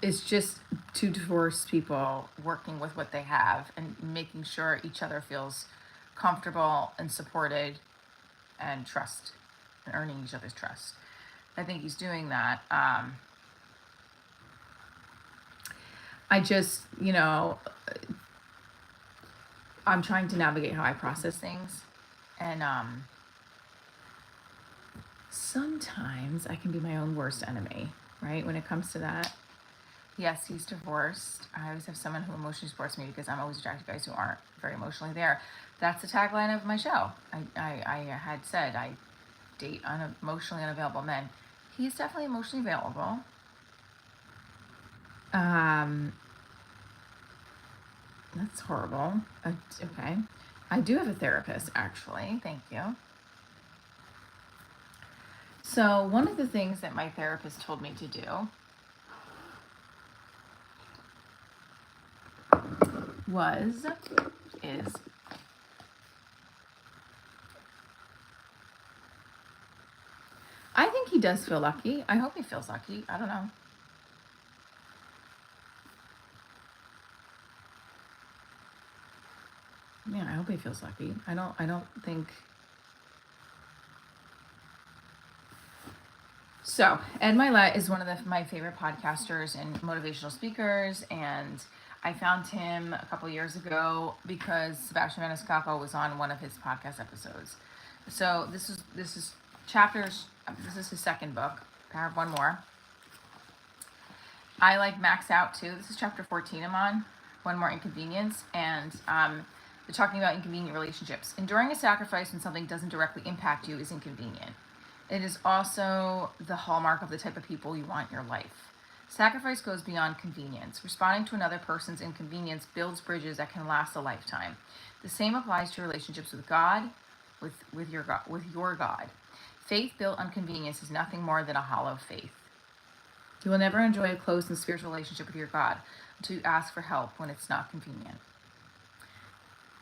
it's just two divorced people working with what they have and making sure each other feels comfortable and supported and trust and earning each other's trust. I think he's doing that. I just, I'm trying to navigate how I process things. And sometimes I can be my own worst enemy, right? When it comes to that. Yes, he's divorced. I always have someone who emotionally supports me because I'm always attracted to guys who aren't very emotionally there. That's the tagline of my show. I had said I date emotionally unavailable men. He's definitely emotionally available. That's horrible. Okay. I do have a therapist, actually. Thank you. So one of the things that my therapist told me to do is I think he does feel lucky. I hope he feels lucky. I don't know. Yeah, I hope he feels lucky. I don't think. So Ed Milet is one of my favorite podcasters and motivational speakers, and I found him a couple years ago because Sebastian Maniscalco was on one of his podcast episodes. So this is chapters. This is his second book. I have one more. I like Max Out too. This is chapter 14 I'm on. One More Inconvenience, and they're talking about inconvenient relationships. Enduring a sacrifice when something doesn't directly impact you is inconvenient. It is also the hallmark of the type of people you want in your life. Sacrifice goes beyond convenience. Responding to another person's inconvenience builds bridges that can last a lifetime. The same applies to relationships with God, with your God. Faith built on convenience is nothing more than a hollow faith. You will never enjoy a close and spiritual relationship with your God until you ask for help when it's not convenient.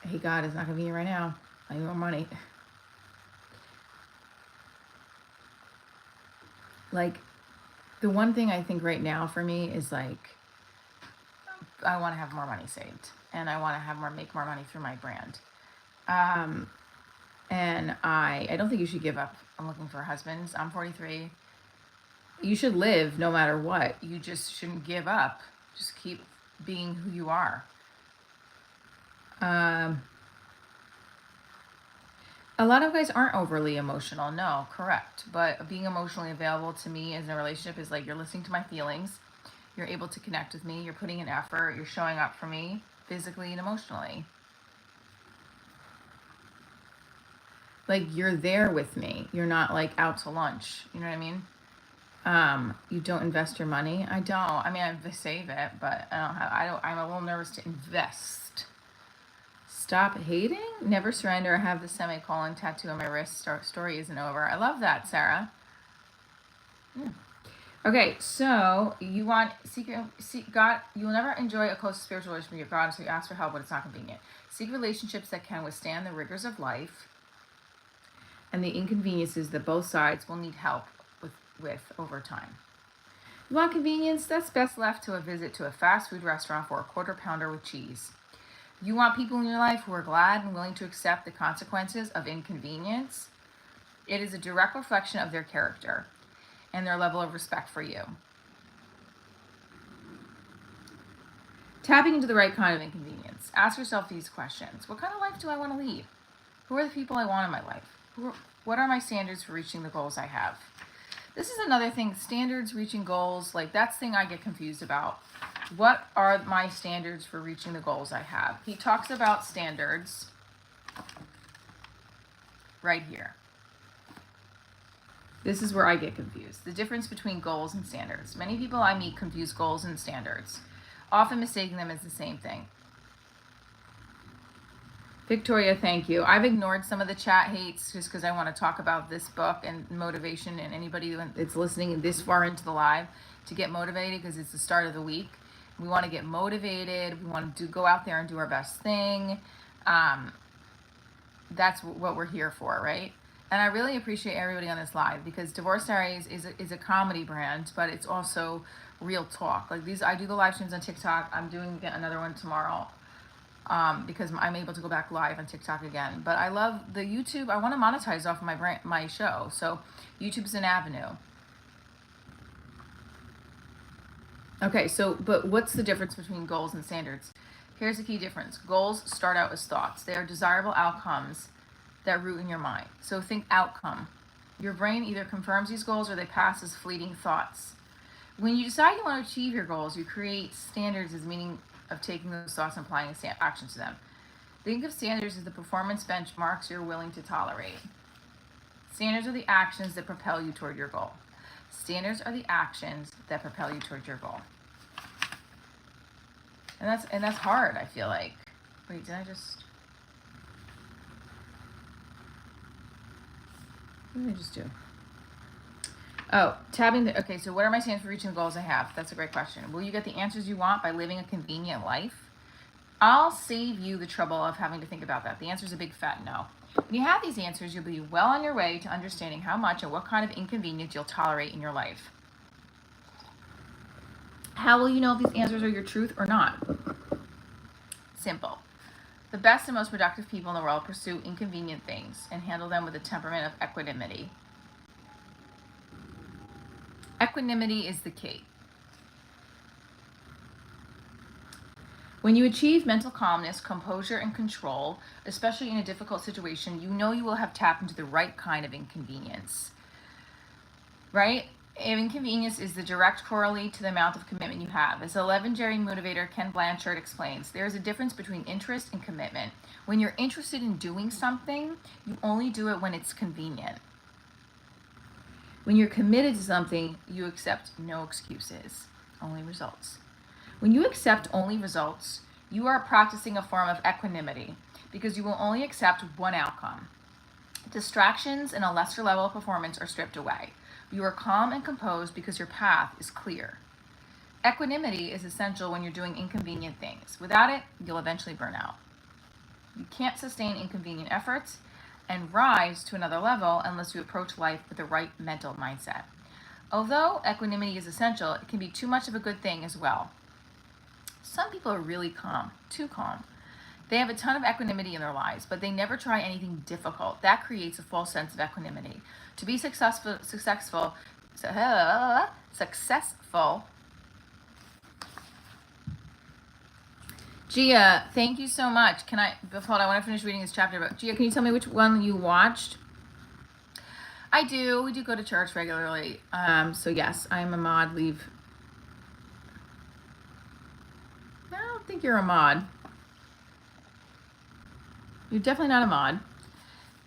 Hey, God, it's not convenient right now. I need more money. Like, the one thing I think right now for me is like, I want to have more money saved, and I want to make more money through my brand. And I don't think you should give up on looking for husbands. I'm 43. You should live no matter what. You just shouldn't give up. Just keep being who you are. A lot of guys aren't overly emotional. No, correct. But being emotionally available to me in a relationship is like, you're listening to my feelings. You're able to connect with me. You're putting in effort. You're showing up for me physically and emotionally. Like, you're there with me. You're not like out to lunch. You know what I mean? You don't invest your money. I don't. I mean, I save it, but I'm a little nervous to invest. Stop hating, never surrender. I have the semicolon tattoo on my wrist. Story isn't over. I love that, Sarah. Okay, so you want God. You will never enjoy a close spiritual relationship with God, so you ask for help when it's not convenient. Seek relationships that can withstand the rigors of life and the inconveniences that both sides will need help with over time. You want convenience? That's best left to a visit to a fast food restaurant for a quarter pounder with cheese. You want people in your life who are glad and willing to accept the consequences of inconvenience. It is a direct reflection of their character and their level of respect for you. Tapping into the right kind of inconvenience. Ask yourself these questions. What kind of life do I want to lead? Who are the people I want in my life? What are my standards for reaching the goals I have? This is another thing, standards, reaching goals, like that's the thing I get confused about. What are my standards for reaching the goals I have? He talks about standards right here. This is where I get confused. The difference between goals and standards. Many people I meet confuse goals and standards, often mistaking them as the same thing. Victoria, thank you. I've ignored some of the chat hates just because I want to talk about this book and motivation, and anybody that's listening this far into the live to get motivated, because it's the start of the week. We want to get motivated. We want to go out there and do our best thing. That's what we're here for, right? And I really appreciate everybody on this live, because Divorce Diaries is a comedy brand, but it's also real talk. Like I do the live streams on TikTok. I'm doing another one tomorrow. Because I'm able to go back live on TikTok again. But I love the YouTube. I want to monetize off of my show. So YouTube's an avenue. Okay, but what's the difference between goals and standards? Here's the key difference. Goals start out as thoughts. They are desirable outcomes that root in your mind. So think outcome. Your brain either confirms these goals or they pass as fleeting thoughts. When you decide you want to achieve your goals, you create standards as meaning of taking those thoughts and applying action to them. Think of standards as the performance benchmarks you're willing to tolerate. Standards are the actions that propel you toward your goal. Standards are the actions that propel you toward your goal. And that's hard, I feel like. Wait, did I just... What did I just do? Oh, okay, so what are my standards for reaching the goals I have? That's a great question. Will you get the answers you want by living a convenient life? I'll save you the trouble of having to think about that. The answer is a big fat no. When you have these answers, you'll be well on your way to understanding how much and what kind of inconvenience you'll tolerate in your life. How will you know if these answers are your truth or not? Simple. The best and most productive people in the world pursue inconvenient things and handle them with a temperament of equanimity. Equanimity is the key. When you achieve mental calmness, composure, and control, especially in a difficult situation, you know you will have tapped into the right kind of inconvenience. Right? Inconvenience is the direct correlate to the amount of commitment you have. As 11-Jerry motivator Ken Blanchard explains, there is a difference between interest and commitment. When you're interested in doing something, you only do it when it's convenient. When you're committed to something, you accept no excuses, only results. When you accept only results, you are practicing a form of equanimity because you will only accept one outcome. Distractions and a lesser level of performance are stripped away. You are calm and composed because your path is clear. Equanimity is essential when you're doing inconvenient things. Without it, you'll eventually burn out. You can't sustain inconvenient efforts and rise to another level unless you approach life with the right mental mindset. Although equanimity is essential, it can be too much of a good thing as well. Some people are really calm, too calm. They have a ton of equanimity in their lives, but they never try anything difficult. That creates a false sense of equanimity. To be successful. Gia, thank you so much. Hold on, I want to finish reading this chapter, but Gia, can you tell me which one you watched? I do. We do go to church regularly. So yes, I am a mod. Leave. I don't think you're a mod. You're definitely not a mod.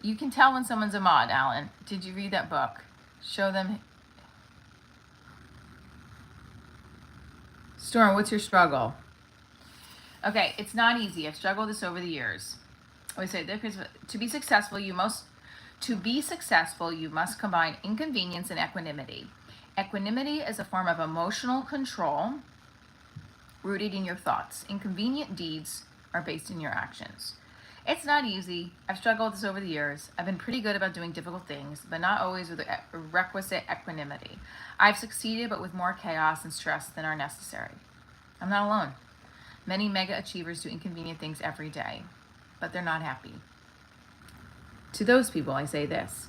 You can tell when someone's a mod, Alan. Did you read that book? Show them. Storm, what's your struggle? Okay, it's not easy. I've struggled with this over the years. I would say to be successful, you must combine inconvenience and equanimity. Equanimity is a form of emotional control rooted in your thoughts. Inconvenient deeds are based in your actions. It's not easy. I've struggled with this over the years. I've been pretty good about doing difficult things, but not always with the requisite equanimity. I've succeeded, but with more chaos and stress than are necessary. I'm not alone. Many mega achievers do inconvenient things every day, but they're not happy. To those people, I say this.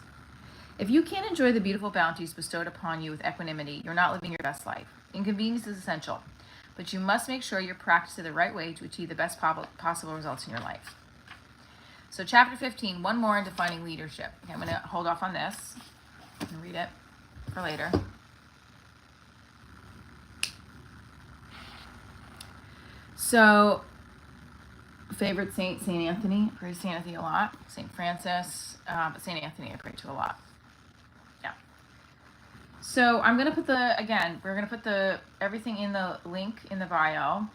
If you can't enjoy the beautiful bounties bestowed upon you with equanimity, you're not living your best life. Inconvenience is essential, but you must make sure you're practicing the right way to achieve the best possible results in your life. So chapter 15, one more in defining leadership. Okay, I'm going to hold off on this and read it for later. So, favorite saint, St. Anthony. I pray to St. Anthony a lot. St. Francis, but St. Anthony I pray to a lot. Yeah. So I'm going to put we're going to put everything in the link in the bio.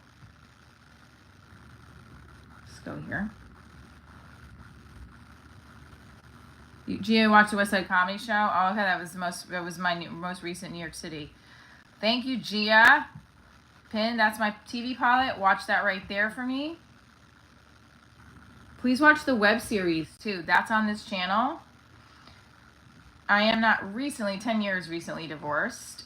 Let's go here. Gia watched the West Side Comedy Show. Oh, okay, that was my most recent New York City. Thank you, Gia. Pin, that's my TV pilot. Watch that right there for me. Please watch the web series too. That's on this channel. I am not 10 years recently divorced.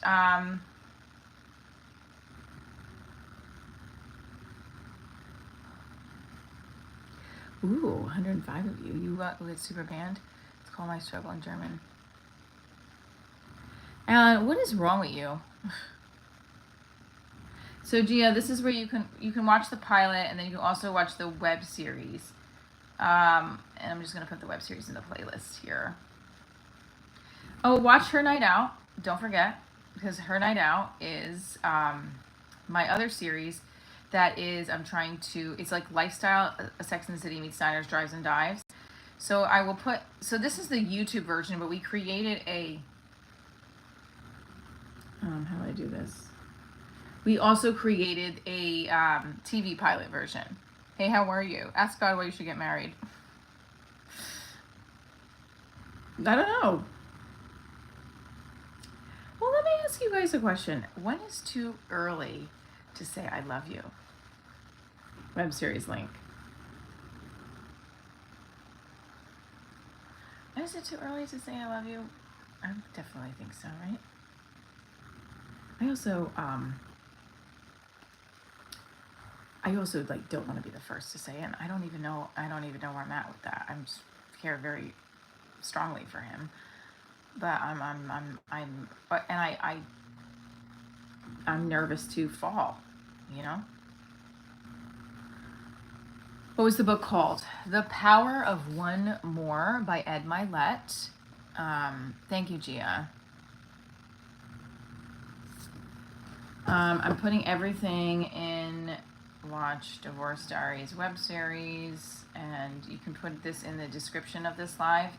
Ooh, 105 of you. You with super band. It's called My Struggle in German. Alan, what is wrong with you? So Gia, this is where you can watch the pilot, and then you can also watch the web series. And I'm just gonna put the web series in the playlist here. Oh, watch Her Night Out. Don't forget, because Her Night Out is my other series. That is, it's like lifestyle, a Sex and the City meets Diners, Drives and Dives. So I will put. So this is the YouTube version, but we created a. How do I do this? We also created a TV pilot version. Hey, how are you? Ask God why you should get married. I don't know. Well, let me ask you guys a question. When is too early to say I love you? Web series link. Is it too early to say I love you? I definitely think so, right? I also like don't want to be the first to say it. And I don't even know where I'm at with that. I care very strongly for him, but I'm nervous to fall, you know. What was the book called? The Power of One More by Ed Milet. Thank you, Gia. I'm putting everything in watch Divorce Diaries web series, and you can put this in the description of this live.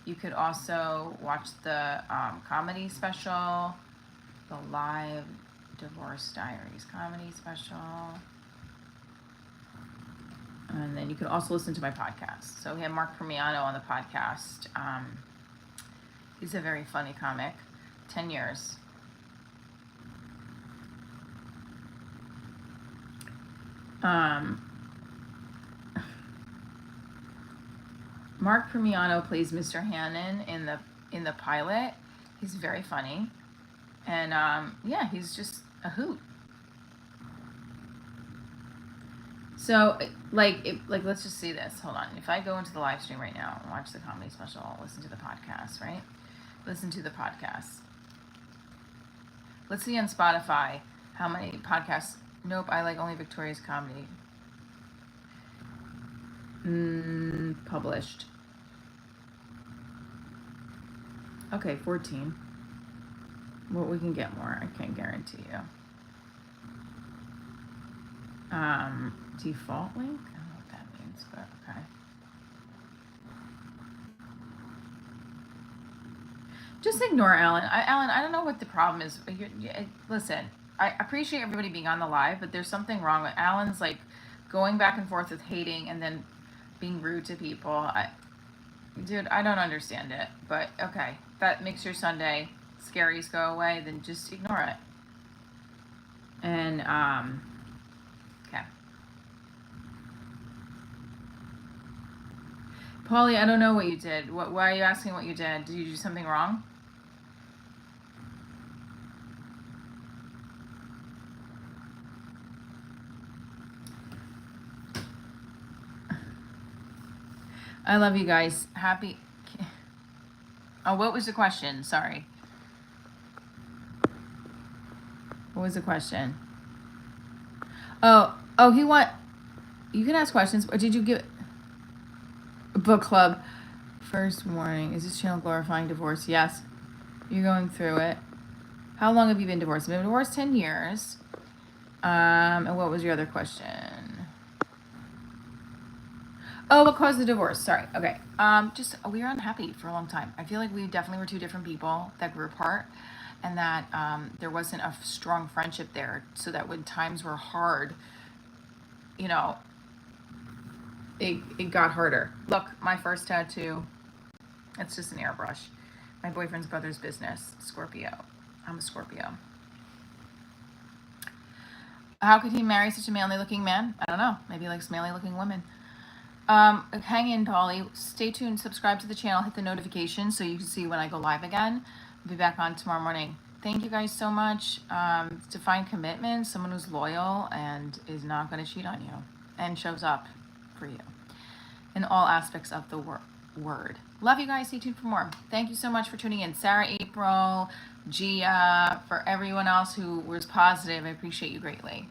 You could also watch the comedy special, the live Divorce Diaries comedy special. And then you can also listen to my podcast. So we have Mark Permiano on the podcast. He's a very funny comic. 10 years. Mark Premiano plays Mr. Hannon in the pilot. He's very funny, and yeah, he's just a hoot. So like let's just see this. Hold on. If I go into the live stream right now and watch the comedy special, listen to the podcast, right? Listen to the podcast. Let's see on Spotify how many podcasts. Nope, I like only Victoria's comedy. Published. Okay, 14. Well, we can get more. I can't guarantee you. Default link? I don't know what that means, but okay. Just ignore Alan. Alan, I don't know what the problem is. Listen, I appreciate everybody being on the live, but there's something wrong with Alan's like going back and forth with hating and then being rude to people. Dude, I don't understand it. But okay, that makes your Sunday scaries go away. Then just ignore it. And okay. Paulie, I don't know what you did. Why are you asking what you did? Did you do something wrong? I love you guys. Happy. Oh, what was the question? Sorry. What was the question? Oh, he want. You can ask questions. Or did you give book club? First warning: is this channel glorifying divorce? Yes. You're going through it. How long have you been divorced? I've been divorced 10 years. And what was your other question? Oh, what caused the divorce? Sorry. Okay. Just we were unhappy for a long time. I feel like we definitely were two different people that grew apart, and that there wasn't a strong friendship there. So that when times were hard, you know, it got harder. Look, my first tattoo. It's just an airbrush. My boyfriend's brother's business. Scorpio. I'm a Scorpio. How could he marry such a manly-looking man? I don't know. Maybe he likes manly-looking women. Hang in, Polly. Stay tuned. Subscribe to the channel. Hit the notification so you can see when I go live again. I'll be back on tomorrow morning. Thank you guys so much. Define commitment. Someone who's loyal and is not going to cheat on you and shows up for you in all aspects of the word. Love you guys. Stay tuned for more. Thank you so much for tuning in. Sarah, April, Gia, for everyone else who was positive. I appreciate you greatly.